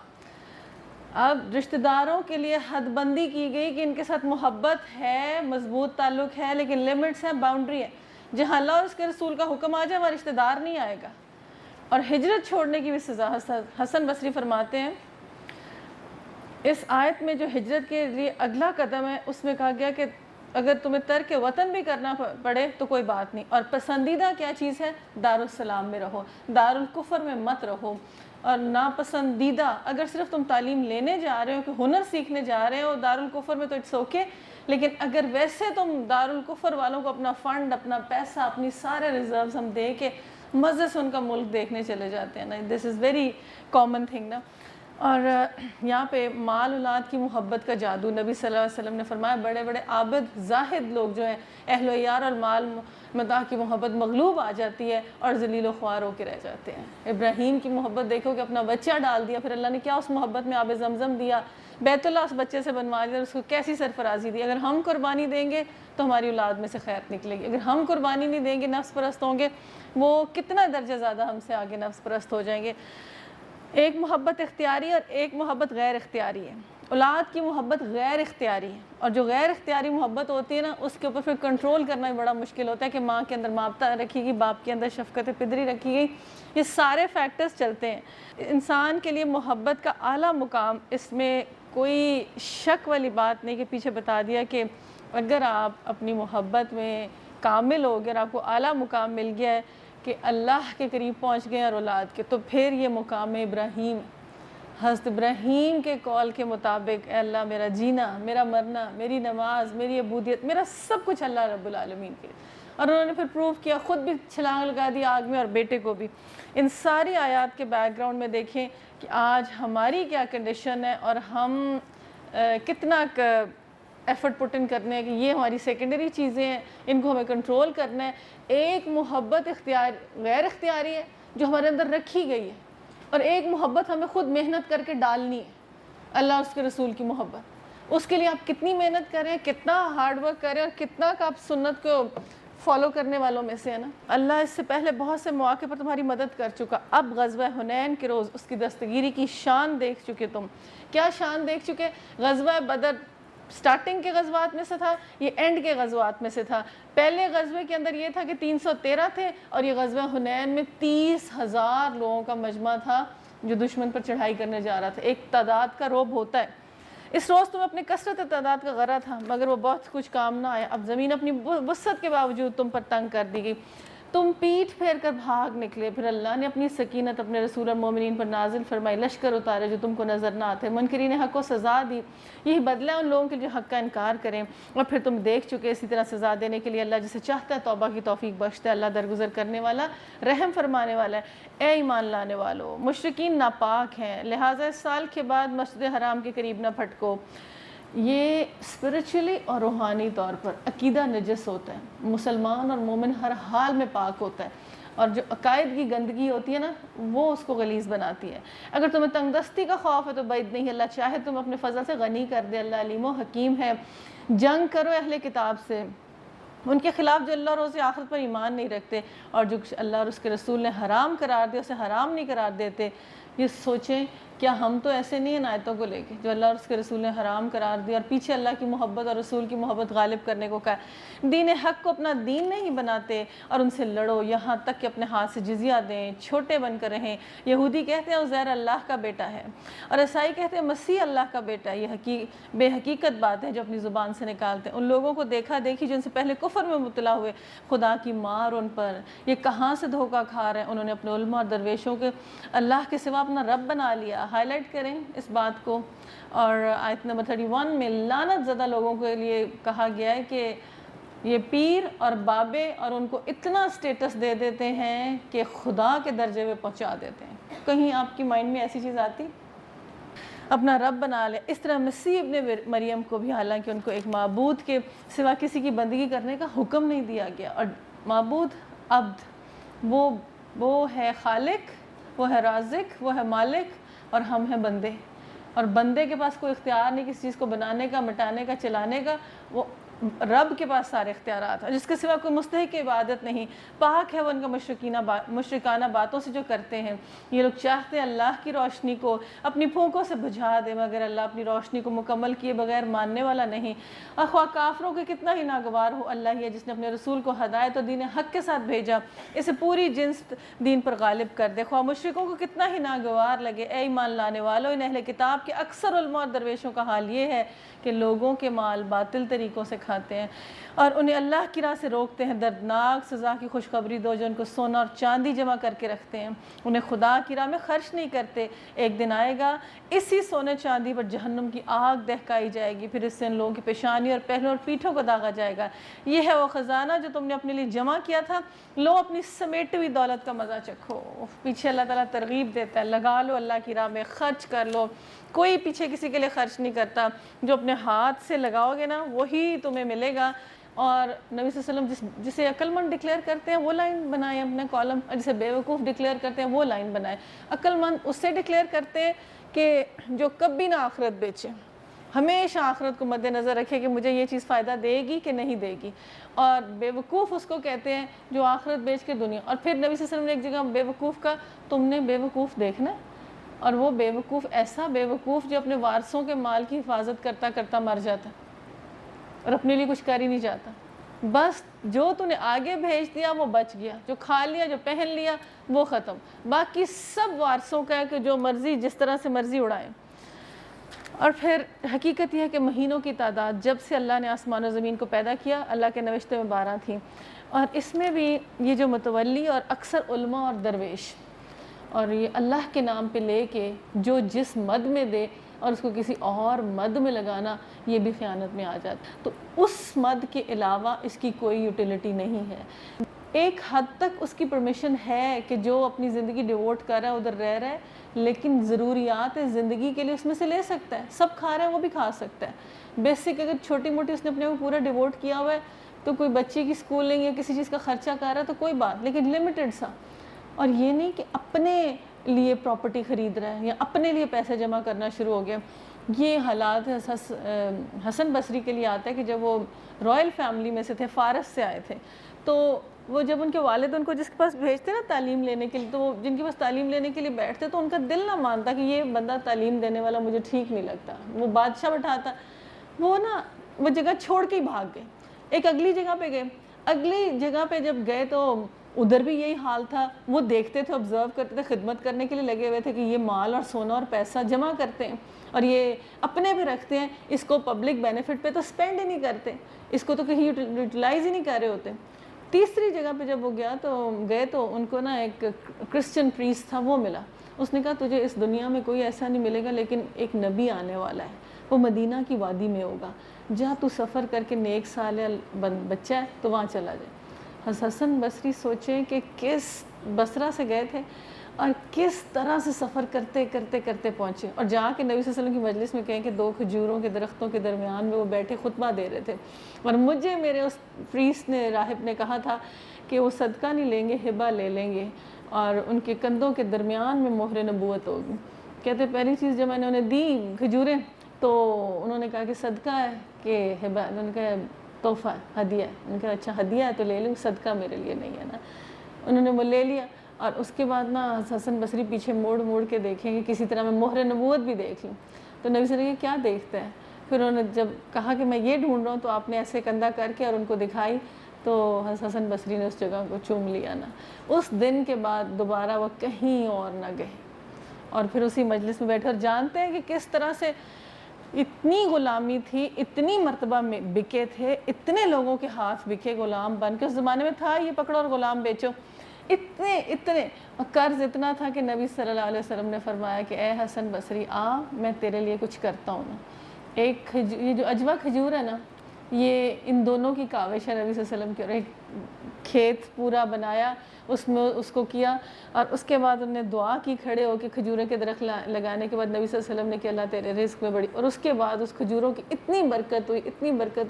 اب رشتہ داروں کے لیے حد بندی کی گئی کہ ان کے ساتھ محبت ہے، مضبوط تعلق ہے، لیکن لیمٹس ہیں، باؤنڈری ہے۔ جہاں اللہ اور اس کے رسول کا حکم آ جائے وہاں رشتہ دار نہیں آئے گا۔ اور ہجرت چھوڑنے کی بھی سزا، حسن بصری فرماتے ہیں اس آیت میں جو ہجرت کے لیے اگلا قدم ہے اس میں کہا گیا کہ اگر تمہیں ترک وطن بھی کرنا پڑے تو کوئی بات نہیں، اور پسندیدہ کیا چیز ہے؟ دارالسلام میں رہو، دارالکفر میں مت رہو۔ اور ناپسندیدہ اگر صرف تم تعلیم لینے جا رہے ہو کہ ہنر سیکھنے جا رہے ہو دارالکفر میں تو اٹس اوکے، لیکن اگر ویسے تم دارالکفر والوں کو اپنا فنڈ، اپنا پیسہ، اپنی سارے ریزروز ہم دے کے مزے سے ان کا ملک دیکھنے چلے جاتے ہیں نا، دس از ویری کامن تھنگ نا۔ اور یہاں پہ مال اولاد کی محبت کا جادو، نبی صلی اللہ علیہ وسلم نے فرمایا بڑے بڑے عابد زاہد لوگ جو ہیں اہل و عیال اور مال متاع کی محبت مغلوب آ جاتی ہے اور ذلیل و خوار ہو کے رہ جاتے ہیں۔ ابراہیم کی محبت دیکھو کہ اپنا بچہ ڈال دیا، پھر اللہ نے کیا اس محبت میں آب زمزم دیا، بیت اللہ اس بچے سے بنوا دیا، اس کو کیسی سرفرازی دی۔ اگر ہم قربانی دیں گے تو ہماری اولاد میں سے خیر نکلے گی، اگر ہم قربانی نہیں دیں گے، نفس پرست ہوں گے، وہ کتنا درجہ زیادہ ہم سے آگے نفس پرست ہو جائیں گے۔ ایک محبت اختیاری اور ایک محبت غیر اختیاری ہے۔ اولاد کی محبت غیر اختیاری ہے، اور جو غیر اختیاری محبت ہوتی ہے نا اس کے اوپر پھر کنٹرول کرنا بھی بڑا مشکل ہوتا ہے کہ ماں کے اندر مامتا رکھی گئی، باپ کے اندر شفقت پدری رکھی گئی، یہ سارے فیکٹرز چلتے ہیں۔ انسان کے لیے محبت کا اعلیٰ مقام، اس میں کوئی شک والی بات نہیں کہ پیچھے بتا دیا کہ اگر آپ اپنی محبت میں کامل ہو گئے اور آپ کو اعلیٰ مقام مل گیا ہے کہ اللہ کے قریب پہنچ گئے اور اولاد کے، تو پھر یہ مقام ابراہیم، حضرت ابراہیم کے قول کے مطابق اے اللہ میرا جینا، میرا مرنا، میری نماز، میری عبودیت، میرا سب کچھ اللہ رب العالمین کے۔ اور انہوں نے پھر پروف کیا، خود بھی چھلانگ لگا دی آگ میں اور بیٹے کو بھی۔ ان ساری آیات کے بیک گراؤنڈ میں دیکھیں کہ آج ہماری کیا کنڈیشن ہے اور ہم کتنا ایفرٹ پٹ ان کرنے ہیں کہ یہ ہماری سیکنڈری چیزیں ہیں، ان کو ہمیں کنٹرول کرنا ہے۔ ایک محبت غیر اختیاری ہے جو ہمارے اندر رکھی گئی ہے، اور ایک محبت ہمیں خود محنت کر کے ڈالنی ہے، اللہ اور اس کے رسول کی محبت۔ اس کے لیے آپ کتنی محنت کریں، کتنا ہارڈ ورک کریں، اور کتنا کہ آپ سنت کو فالو کرنے والوں میں سے ہے نا۔ اللہ اس سے پہلے بہت سے مواقع پر تمہاری مدد کر چکا، اب غزوہ حنین کے روز اس کی دستگیری کی شان دیکھ چکے۔ تم کیا شان دیکھ چکے؟ غزوہ بدر سٹارٹنگ کے غزوات میں سے تھا، یہ اینڈ کے غزوات میں سے تھا۔ پہلے غزوے کے اندر یہ تھا کہ 313 تھے، اور یہ غزوہ حنین میں 30,000 لوگوں کا مجمع تھا جو دشمن پر چڑھائی کرنے جا رہا تھا۔ ایک تعداد کا رعب ہوتا ہے۔ اس روز تمہیں اپنی کثرت تعداد کا غرہ تھا، مگر وہ بہت کچھ کام نہ آیا۔ اب زمین اپنی وسعت کے باوجود تم پر تنگ کر دی گئی، تم پیٹھ پھیر کر بھاگ نکلے۔ پھر اللہ نے اپنی سکینت اپنے رسول اور مومنین پر نازل فرمائی، لشکر اتارے جو تم کو نظر نہ آتے، منکرین حق کو سزا دی۔ یہی بدلہ ہے ان لوگوں کے جو حق کا انکار کریں، اور پھر تم دیکھ چکے اسی طرح سزا دینے کے لیے اللہ جسے چاہتا ہے توبہ کی توفیق بخشتا ہے۔ اللہ درگزر کرنے والا، رحم فرمانے والا ہے۔ اے ایمان لانے والو، مشرکین ناپاک ہیں، لہٰذا اس سال کے بعد مسجد حرام کے قریب نہ پھٹکو۔ یہ اسپرچولی اور روحانی طور پر عقیدہ نجس ہوتا ہے۔ مسلمان اور مومن ہر حال میں پاک ہوتا ہے، اور جو عقائد کی گندگی ہوتی ہے نا وہ اس کو غلیظ بناتی ہے۔ اگر تمہیں تنگ دستی کا خوف ہے تو بعید نہیں، اللہ چاہے تم اپنے فضل سے غنی کر دے، اللہ علیم و حکیم ہے۔ جنگ کرو اہل کتاب سے، ان کے خلاف جو اللہ اور روز آخرت پر ایمان نہیں رکھتے، اور جو اللہ اور اس کے رسول نے حرام قرار دیا اسے حرام نہیں قرار دیتے۔ یہ سوچیں کیا ہم تو ایسے نہیں ہیں آیتوں کو لے کے جو اللہ اور اس کے رسول نے حرام قرار دیا، اور پیچھے اللہ کی محبت اور رسول کی محبت غالب کرنے کو کہا۔ دین حق کو اپنا دین نہیں بناتے اور ان سے لڑو یہاں تک کہ اپنے ہاتھ سے جزیہ دیں، چھوٹے بن کر رہیں۔ یہودی کہتے ہیں عزیر اللہ کا بیٹا ہے، اور عیسائی کہتے ہیں مسیح اللہ کا بیٹا ہے۔ یہ بے حقیقت بات ہے جو اپنی زبان سے نکالتے ہیں۔ ان لوگوں کو دیکھا دیکھی جن سے پہلے کفر میں مبتلا ہوئے، خدا کی مار ان پر، یہ کہاں سے دھوکہ کھا رہے ہیں۔ انہوں نے اپنے علماء اور درویشوں کے اللہ کے سوا اپنا رب بنا لیا۔ ہائی لائٹ کریں اس بات کو۔ اور آیت نمبر 31 میں لعنت زدہ لوگوں کے لیے کہا گیا ہے کہ یہ پیر اور بابے اور ان کو اتنا سٹیٹس دے دیتے ہیں کہ خدا کے درجے میں پہنچا دیتے ہیں۔ کہیں آپ کی مائنڈ میں ایسی چیز آتی؟ اپنا رب بنا لے۔ اس طرح مسیح ابن مریم کو بھی حالانکہ ان کو ایک معبود کے سوا کسی کی بندگی کرنے کا حکم نہیں دیا گیا، اور معبود عبد، وہ ہے خالق، وہ ہے رازق، وہ ہے مالک، اور ہم ہیں بندے۔ اور بندے کے پاس کوئی اختیار نہیں کسی چیز کو بنانے کا، مٹانے کا، چلانے کا۔ وہ رب کے پاس سارے اختیارات ہیں، جس کے سوا کوئی مستحق عبادت نہیں۔ پاک ہے وہ ان کا مشرکانہ باتوں سے جو کرتے ہیں۔ یہ لوگ چاہتے ہیں اللہ کی روشنی کو اپنی پھونکوں سے بجھا دے، مگر اللہ اپنی روشنی کو مکمل کیے بغیر ماننے والا نہیں۔ اور خواہ کافروں کے کتنا ہی ناگوار ہو، اللہ ہی ہے جس نے اپنے رسول کو ہدایت اور دین حق کے ساتھ بھیجا، اسے پوری جنس دین پر غالب کر دے، خواہ مشرکوں کو کتنا ہی ناگوار لگے۔ اے ایمان لانے والو، ان اہل کتاب کے اکثر علماء اور درویشوں کا حال یہ ہے کہ لوگوں کے مال باطل طریقوں سے کھاتے ہیں اور انہیں اللہ کی راہ سے روکتے ہیں۔ دردناک سزا کی خوشخبری دو جو ان کو سونا اور چاندی جمع کر کے رکھتے ہیں، انہیں خدا کی راہ میں خرچ نہیں کرتے۔ ایک دن آئے گا اسی سونے چاندی پر جہنم کی آگ دہکائی جائے گی، پھر اس سے ان لوگوں کی پیشانی اور پہلوں اور پیٹھوں کو داغا جائے گا۔ یہ ہے وہ خزانہ جو تم نے اپنے لیے جمع کیا تھا، لو اپنی سمیٹی ہوئی دولت کا مزہ چکھو۔ پیچھے اللہ تعالیٰ ترغیب دیتا ہے، لگا لو اللہ کی راہ میں، خرچ کر لو۔ کوئی پیچھے کسی کے لیے خرچ نہیں کرتا، جو اپنے ہاتھ سے لگاؤ گے نا وہی تمہیں ملے گا۔ اور نبی صلی اللہ علیہ وسلم جسے عقل مند ڈکلیئر کرتے ہیں وہ لائن بنائیں اپنے کالم، اور جسے بیوقوف ڈکلیئر کرتے ہیں وہ لائن بنائیں۔ عقل مند اس سے ڈکلیئر کرتے ہیں کہ جو کبھی نہ آخرت بیچے، ہمیشہ آخرت کو مد نظر رکھے کہ مجھے یہ چیز فائدہ دے گی کہ نہیں دے گی۔ اور بیوقوف اس کو کہتے ہیں جو آخرت بیچ کے دنیا۔ اور پھر نبی صلی اللہ علیہ وسلم نے ایک جگہ بیوقوف کا، تم نے بیوقوف دیکھنا، اور وہ بیوقوف ایسا بیوقوف جو اپنے وارثوں کے مال کی حفاظت کرتا کرتا مر جاتا اور اپنے لیے کچھ کر ہی نہیں جاتا۔ بس جو تو نے آگے بھیج دیا وہ بچ گیا، جو کھا لیا، جو پہن لیا وہ ختم، باقی سب وارثوں کا ہے کہ جو مرضی جس طرح سے مرضی اڑائیں۔ اور پھر حقیقت یہ ہے کہ مہینوں کی تعداد جب سے اللہ نے آسمان و زمین کو پیدا کیا اللہ کے نوشتے میں 12 تھیں، اور اس میں بھی یہ جو متولی اور اکثر علماء اور درویش اور یہ اللہ کے نام پہ لے کے جو جس مد میں دے اور اس کو کسی اور مد میں لگانا، یہ بھی خیانت میں آ جاتا۔ تو اس مد کے علاوہ اس کی کوئی یوٹیلیٹی نہیں ہے۔ ایک حد تک اس کی پرمیشن ہے کہ جو اپنی زندگی ڈیووٹ کر رہا ہے ادھر رہ رہا ہے، لیکن ضروریات زندگی کے لیے اس میں سے لے سکتا ہے۔ سب کھا رہے ہیں وہ بھی کھا سکتا ہے۔ بیسک اگر چھوٹی موٹی اس نے اپنے کو پورا ڈیووٹ کیا ہوا ہے تو کوئی بچے کی اسکولنگ یا کسی چیز کا خرچہ کر رہا ہے تو کوئی بات، لیکن لمیٹڈ سا۔ اور یہ نہیں کہ اپنے لیے پراپرٹی خرید رہا ہے یا اپنے لیے پیسے جمع کرنا شروع ہو گیا۔ یہ حالات حسن بصری کے لیے آتا ہے کہ جب وہ رائل فیملی میں سے تھے، فارس سے آئے تھے، تو وہ جب ان کے والد ان کو جس کے پاس بھیجتے نا تعلیم لینے کے لیے، تو وہ جن کے پاس تعلیم لینے کے لیے بیٹھتے تو ان کا دل نہ مانتا کہ یہ بندہ تعلیم دینے والا مجھے ٹھیک نہیں لگتا۔ وہ بادشاہ بٹھاتا وہ نا وہ جگہ چھوڑ کے ہی بھاگ گئے، ایک اگلی جگہ پہ گئے، اگلی جگہ پہ جب گئے تو ادھر بھی یہی حال تھا، وہ دیکھتے تھے، آبزرو کرتے تھے، خدمت کرنے کے لیے لگے ہوئے تھے کہ یہ مال اور سونا اور پیسہ جمع کرتے ہیں اور یہ اپنے بھی رکھتے ہیں، اس کو پبلک بینیفٹ پہ تو سپینڈ ہی نہیں کرتے، اس کو تو کہیں یوٹیلائز ہی نہیں کر رہے ہوتے۔ تیسری جگہ پہ جب وہ گئے تو ان کو نا ایک کرسچن پریسٹ تھا، وہ ملا، اس نے کہا تجھے اس دنیا میں کوئی ایسا نہیں ملے گا لیکن ایک نبی آنے والا ہے، وہ مدینہ کی وادی میں ہوگا، جا تو سفر کر کے نیک صالح بچہ ہے تو وہاں چلا جائے۔ حسن بصری سوچیں کہ کس بصرہ سے گئے تھے اور کس طرح سے سفر کرتے کرتے کرتے پہنچے، اور جا کے نبی صلی اللہ علیہ وسلم کی مجلس میں کہیں کہ 2 کھجوروں کے درختوں کے درمیان میں وہ بیٹھے خطبہ دے رہے تھے، اور مجھے میرے اس پریسٹ نے، راہب نے کہا تھا کہ وہ صدقہ نہیں لیں گے، ہبہ لے لیں گے، اور ان کے کندھوں کے درمیان میں مہر نبوت ہوگی۔ کہتے پہلی چیز جب میں نے انہیں دی کھجوریں تو انہوں نے کہا کہ صدقہ ہے کہ ہبہ، انہوں نے کہا تحفہ ہے، ہدیہ ہے، انہوں نے کہا اچھا ہدیہ ہے تو لے لوں، صدقہ میرے لیے نہیں ہے نا۔ انہوں نے وہ لے لیا، اور اس کے بعد نا حسن بصری پیچھے موڑ کے دیکھیں کہ کسی طرح میں مہر نبوت بھی دیکھ لوں، تو نبی صلی اللہ علیہ وسلم کیا دیکھتا ہے؟ پھر انہوں نے جب کہا کہ میں یہ ڈھونڈ رہا ہوں تو آپ نے ایسے کندھا کر کے اور ان کو دکھائی، تو حسن بصری نے اس جگہ کو چوم لیا نا۔ اس دن کے بعد دوبارہ وہ کہیں اور نہ گئے، اور پھر اسی مجلس میں بیٹھے، اور جانتے ہیں کہ کس طرح سے اتنی غلامی تھی، اتنی مرتبہ میں بکے تھے، اتنے لوگوں کے ہاتھ بکے غلام بن کے، اس زمانے میں تھا یہ پکڑو اور غلام بیچو، اتنے اور قرض اتنا تھا کہ نبی صلی اللہ علیہ وسلم نے فرمایا کہ اے حسن بصری آ، میں تیرے لیے کچھ کرتا ہوں نا۔ یہ جو عجوہ کھجور ہے نا، یہ ان دونوں کی کاوش ہے نبی صلی اللہ علیہ وسلم کی، اور ایک کھیت پورا بنایا، اس میں اس کو کیا، اور اس کے بعد انہوں نے دعا کی کھڑے ہو کے کھجوروں کے درخت لگانے کے بعد نبی صلی اللہ علیہ وسلم نے کہ اللہ تیرے رزق میں بڑی، اور اس کے بعد اس کھجوروں کی اتنی برکت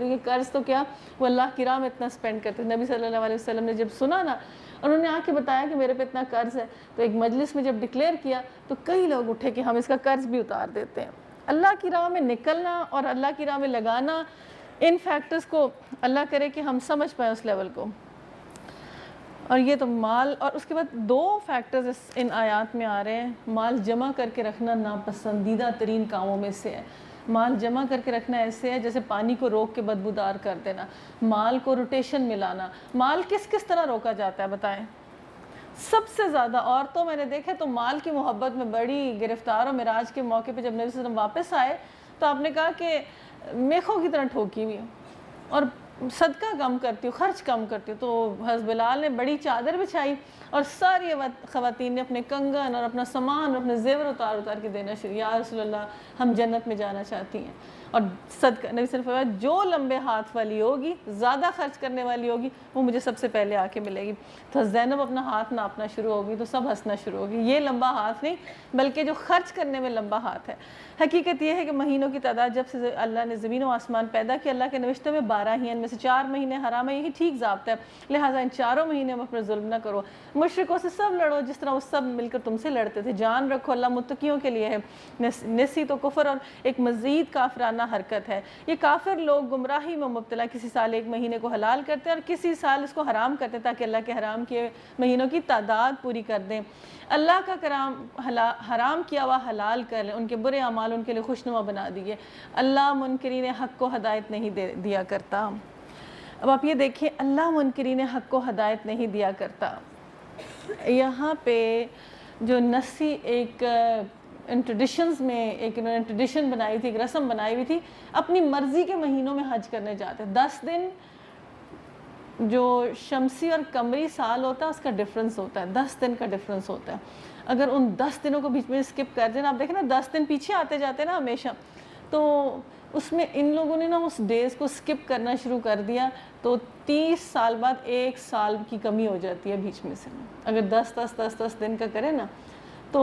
ہوئی کہ قرض تو کیا وہ اللہ کی راہ میں اتنا سپینڈ کرتے۔ نبی صلی اللہ علیہ وسلم نے جب سنا نا، انہوں نے آ کے بتایا کہ میرے پہ اتنا قرض ہے، تو ایک مجلس میں جب ڈکلیئر کیا تو کئی لوگ اٹھے کہ ہم اس کا قرض بھی اتار دیتے ہیں۔ اللہ کی راہ میں نکلنا اور اللہ کی راہ میں لگانا، ان فیکٹرز کو اللہ کرے کہ ہم سمجھ پائیں اس لیول کو۔ اور یہ تو مال، اور اس کے بعد 2 فیکٹرز ان آیات میں آ رہے ہیں۔ مال جمع کر کے رکھنا ناپسندیدہ ترین کاموں میں سے ہے۔ مال جمع کر کے رکھنا ایسے ہے جیسے پانی کو روک کے بدبودار کر دینا، مال کو روٹیشن میں لانا۔ مال کس طرح روکا جاتا ہے بتائیں؟ سب سے زیادہ عورتوں میں نے دیکھے تو مال کی محبت میں بڑی گرفتار، اور معراج کے موقع پہ جب نبی صلی اللہ علیہ وسلم واپس آئے تو آپ نے کہا کہ میخوں کی طرح ٹھوکی ہوئی ہوں اور صدقہ کم کرتی ہوں، خرچ کم کرتی ہوں۔ تو حضرت بلال نے بڑی چادر بچھائی اور ساری خواتین نے اپنے کنگن اور اپنا سامان اور اپنے زیور اتار کے دینا شروع، یا رسول اللہ ہم جنت میں جانا چاہتی ہیں۔ اور صدقہ، نبی صلی اللہ علیہ وسلم جو لمبے ہاتھ والی ہوگی، زیادہ خرچ کرنے والی ہوگی، وہ مجھے سب سے پہلے آ کے ملے گی۔ تو زینب اپنا ہاتھ ناپنا شروع ہوگی تو سب ہنسنا شروع ہوگی، یہ لمبا ہاتھ نہیں بلکہ جو خرچ کرنے میں لمبا ہاتھ ہے۔ حقیقت یہ ہے کہ مہینوں کی تعداد جب سے اللہ نے زمین و آسمان پیدا کیا، اللہ کے نوشتے میں 12 ہی ہیں، ان میں سے 4 مہینے حرام ہے، یہی ٹھیک ضابطہ ہے، لہٰذا ان 4 مہینے میں اپنے ظلم نہ کرو، مشرکوں سے سب لڑو جس طرح وہ سب مل کر تم سے لڑتے تھے، جان رکھو اللہ متقیوں کے لیے ہے، نسی تو کفر اور ایک مزید کافرانہ حرکت ہے۔ یہ کافر لوگ گمراہی میں مبتلا کسی سال 1 مہینے کو حلال کرتے ہیں اور کسی سال اس کو حرام کرتے ہیں تاکہ اللہ کے حرام کیے مہینوں کی تعداد پوری کر دیں۔ اللہ کا کرام حرام کیا ہوا حلال کر لیں، ان کے برے اعمال ان کے لیے خوشنما بنا دیے۔ اللہ منکرین حق کو ہدایت نہیں دیا کرتا۔ اب آپ یہ دیکھیں، اللہ منکرین حق کو ہدایت نہیں دیا کرتا۔ یہاں پہ جو نسی ایک ٹریڈیشنز میں انہوں نے ٹریڈیشن بنائی تھی، ایک رسم بنائی ہوئی تھی، اپنی مرضی کے مہینوں میں حج کرنے جاتے ہیں۔ 10 دن جو شمسی اور قمری سال ہوتا ہے اس کا ڈفرنس ہوتا ہے، 10 دن کا ڈفرنس ہوتا ہے۔ اگر ان 10 دنوں کو بیچ میں اسکپ کر دیں، آپ دیکھیں نا 10 دن پیچھے آتے جاتے ہیں نا ہمیشہ، تو اس میں ان لوگوں نے نا اس ڈیز کو اسکپ کرنا شروع کر دیا، تو 30 سال بعد 1 سال کی کمی ہو جاتی ہے بیچ میں سے۔ اگر 10 دن کا کریں نا، تو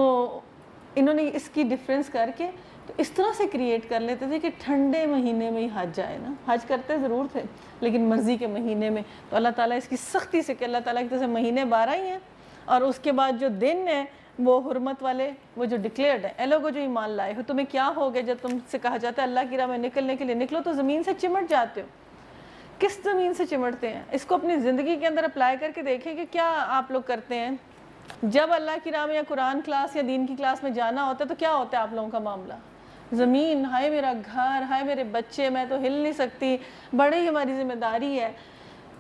انہوں نے اس کی ڈفرینس کر کے تو اس طرح سے کریٹ کر لیتے تھے کہ ٹھنڈے مہینے میں ہی حج جائے نا، حج کرتے ضرور تھے لیکن مرضی کے مہینے میں۔ تو اللہ تعالیٰ اس کی سختی سے کہ اللہ تعالیٰ کی طرف سے مہینے 12 ہی ہیں، اور اس کے بعد جو دن ہیں وہ حرمت والے، وہ جو ڈکلیئرڈ ہیں۔ اے لوگوں جو ایمان لائے ہو، تمہیں کیا ہو گیا جب تم سے کہا جاتا ہے اللہ کی راہ میں نکلنے کے لیے نکلو تو زمین سے چمٹ جاتے ہو؟ کس زمین سے چمٹتے ہیں؟ اس کو اپنی زندگی کے اندر اپلائی کر کے دیکھیں کہ کیا آپ لوگ کرتے ہیں۔ جب اللہ کی راہ میں یا قرآن کلاس یا دین کی کلاس میں جانا ہوتا ہے تو کیا ہوتا ہے آپ لوگوں کا معاملہ؟ زمین، ہائے میرا گھر، ہائے میرے بچے، میں تو ہل نہیں سکتی، بڑی ہماری ذمہ داری ہے۔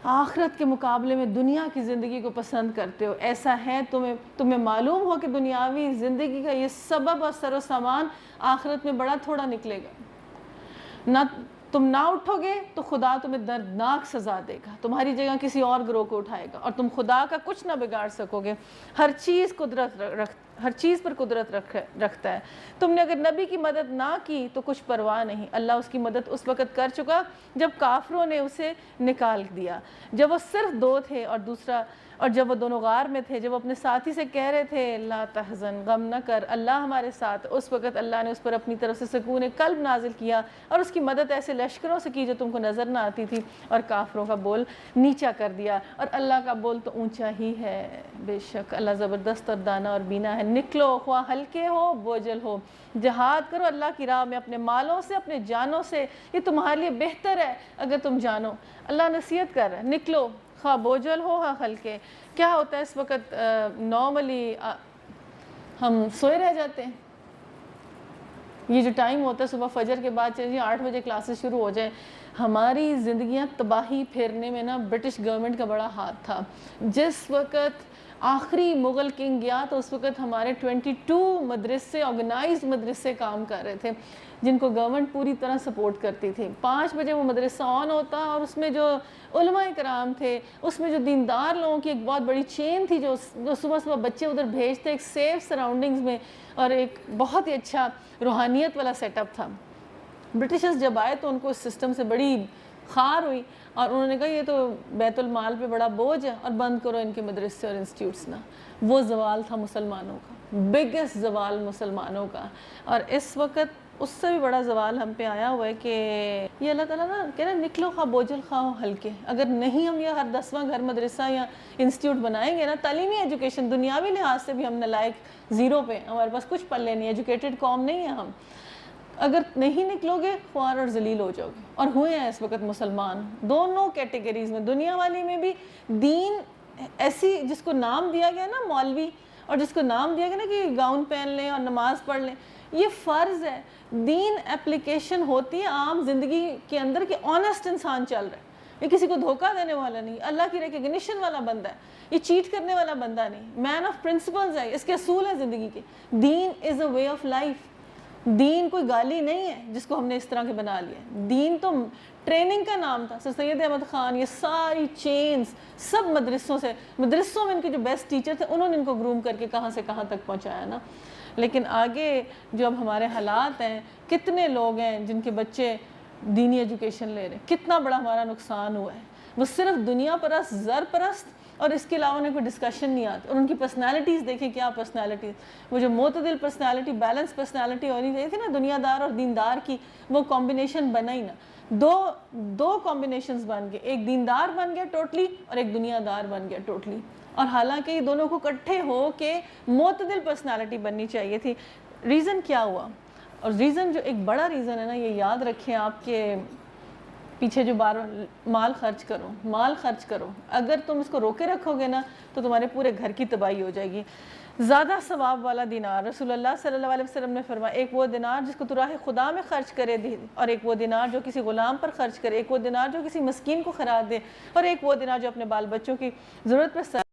آخرت کے مقابلے میں دنیا کی زندگی کو پسند کرتے ہو، ایسا ہے تمہیں معلوم ہو کہ دنیاوی زندگی کا یہ سبب اور سر و سامان آخرت میں بڑا تھوڑا نکلے گا۔ تم نہ اٹھو گے تو خدا تمہیں دردناک سزا دے گا، تمہاری جگہ کسی اور گروہ کو اٹھائے گا، اور تم خدا کا کچھ نہ بگاڑ سکو گے۔ ہر چیز پر قدرت رکھتا ہے۔ تم نے اگر نبی کی مدد نہ کی تو کچھ پرواہ نہیں، اللہ اس کی مدد اس وقت کر چکا جب کافروں نے اسے نکال دیا، جب وہ صرف 2 تھے اور جب وہ دونوں غار میں تھے، جب وہ اپنے ساتھی سے کہہ رہے تھے لا تحزن، غم نہ کر، اللہ ہمارے ساتھ، اس وقت اللہ نے اس پر اپنی طرف سے سکون قلب نازل کیا اور اس کی مدد ایسے لشکروں سے کی جو تم کو نظر نہ آتی تھی، اور کافروں کا بول نیچا کر دیا، اور اللہ کا بول تو اونچا ہی ہے۔ بے شک اللہ زبردست اور دانا اور بینا ہے۔ نکلو، خواہ ہلکے ہو بوجھل ہو، جہاد کرو اللہ کی راہ میں اپنے مالوں سے، اپنے جانوں سے، یہ تمہارے لیے بہتر ہے اگر تم جانو۔ اللہ نصیحت کر رہا ہے، نکلو خواہ بوجھل ہو خواہ ہلکے۔ کیا ہوتا ہے اس وقت نارملی ہم سوئے رہ جاتے ہیں، یہ جو ٹائم ہوتا ہے صبح فجر کے بعد چلیے 8 بجے کلاسز شروع ہو جائیں، ہماری زندگیاں تباہی پھیرنے میں نا برٹش گورنمنٹ کا بڑا ہاتھ تھا۔ جس وقت آخری مغل کنگ گیا تو اس وقت ہمارے 22 مدرسے، آرگنائزڈ مدرسے کام کر رہے تھے جن کو گورنمنٹ پوری طرح سپورٹ کرتی تھی۔ 5 بجے وہ مدرسہ آن ہوتا اور اس میں جو علماء کرام تھے، اس میں جو دیندار لوگوں کی ایک بہت بڑی چین تھی جو صبح بچے ادھر بھیجتے ایک سیف سراؤنڈنگز میں، اور ایک بہت ہی اچھا روحانیت والا سیٹ اپ تھا۔ برٹشرز جب آئے تو ان کو اس سسٹم سے بڑی خار ہوئی اور انہوں نے کہا یہ تو بیت المال پہ بڑا بوجھ ہے اور بند کرو ان کے مدرسے اور انسٹیٹیوٹس نا۔ وہ زوال تھا مسلمانوں کا، بگیسٹ زوال مسلمانوں کا، اور اس وقت اس سے بھی بڑا زوال ہم پہ آیا ہوا ہے کہ یہ اللہ تعالیٰ نا کہہ رہے نکلو خواہ بوجھل خواہ ہلکے۔ اگر نہیں ہم یہ ہر 10واں گھر مدرسہ یا انسٹیٹیوٹ بنائیں گے نا، تعلیمی ایجوکیشن دنیاوی لحاظ سے بھی ہم نالائق 0 پہ، ہمارے پاس کچھ پلے نہیں، ایجوکیٹڈ قوم نہیں ہے ہم، اگر نہیں نکلو گے خوار اور ذلیل ہو جاؤ گے۔ اور ہوئے ہیں اس وقت مسلمان دونوں کیٹیگریز میں، دنیا والی میں بھی دین ایسی جس کو نام دیا گیا نا مولوی، اور جس کو نام دیا گیا نا کہ گاؤن پہن لیں اور نماز پڑھ لیں، یہ فرض ہے۔ دین اپلیکیشن ہوتی ہے عام زندگی کے اندر کہ آنیسٹ انسان چل رہا ہے، یہ کسی کو دھوکہ دینے والا نہیں، اللہ کی ریکگنیشن والا بندہ ہے، یہ چیٹ کرنے والا بندہ نہیں، مین آف پرنسپلز ہے، اس کے اصول ہیں زندگی کے۔ دین از اے وے آف لائف۔ دین کوئی گالی نہیں ہے جس کو ہم نے اس طرح کے بنا لیا۔ دین تو ٹریننگ کا نام تھا۔ سر سید احمد خان، یہ ساری چینز سب مدرسوں میں ان کے جو بیسٹ ٹیچر تھے انہوں نے ان کو گروم کر کے کہاں سے کہاں تک پہنچایا نا۔ لیکن آگے جو اب ہمارے حالات ہیں، کتنے لوگ ہیں جن کے بچے دینی ایجوکیشن لے رہے ہیں، کتنا بڑا ہمارا نقصان ہوا ہے۔ وہ صرف دنیا پرست، زر پرست، اور اس کے علاوہ انہیں کوئی ڈسکشن نہیں آتی، اور ان کی پرسنالٹیز دیکھیں کیا پرسنالٹیز، وہ جو معتدل پرسنالٹی، بیلنس پرسنالٹی ہونی چاہیے تھی نا دنیا دار اور دیندار کی، وہ کمبینیشن بنا ہی نا۔ دو کمبینیشنز بن گئے، ایک دیندار بن گیا ٹوٹلی اور ایک دنیا دار بن گیا ٹوٹلی، اور حالانکہ یہ دونوں کو اکٹھے ہو کے معتدل پرسنالٹی بننی چاہیے تھی۔ ریزن کیا ہوا؟ اور ریزن جو ایک بڑا ریزن ہے نا، یہ یاد رکھیں آپ کے پیچھے جو مال خرچ کرو، اگر تم اس کو روکے رکھو گے نا تو تمہارے پورے گھر کی تباہی ہو جائے گی۔ زیادہ ثواب والا دینار، رسول اللہ صلی اللہ علیہ وسلم نے فرمایا، ایک وہ دینار جس کو تو راہ خدا میں خرچ کرے دے، اور ایک وہ دینار جو کسی غلام پر خرچ کرے، ایک وہ دینار جو کسی مسکین کو خیرات دے، اور ایک وہ دینار جو اپنے بال بچوں کی ضرورت پر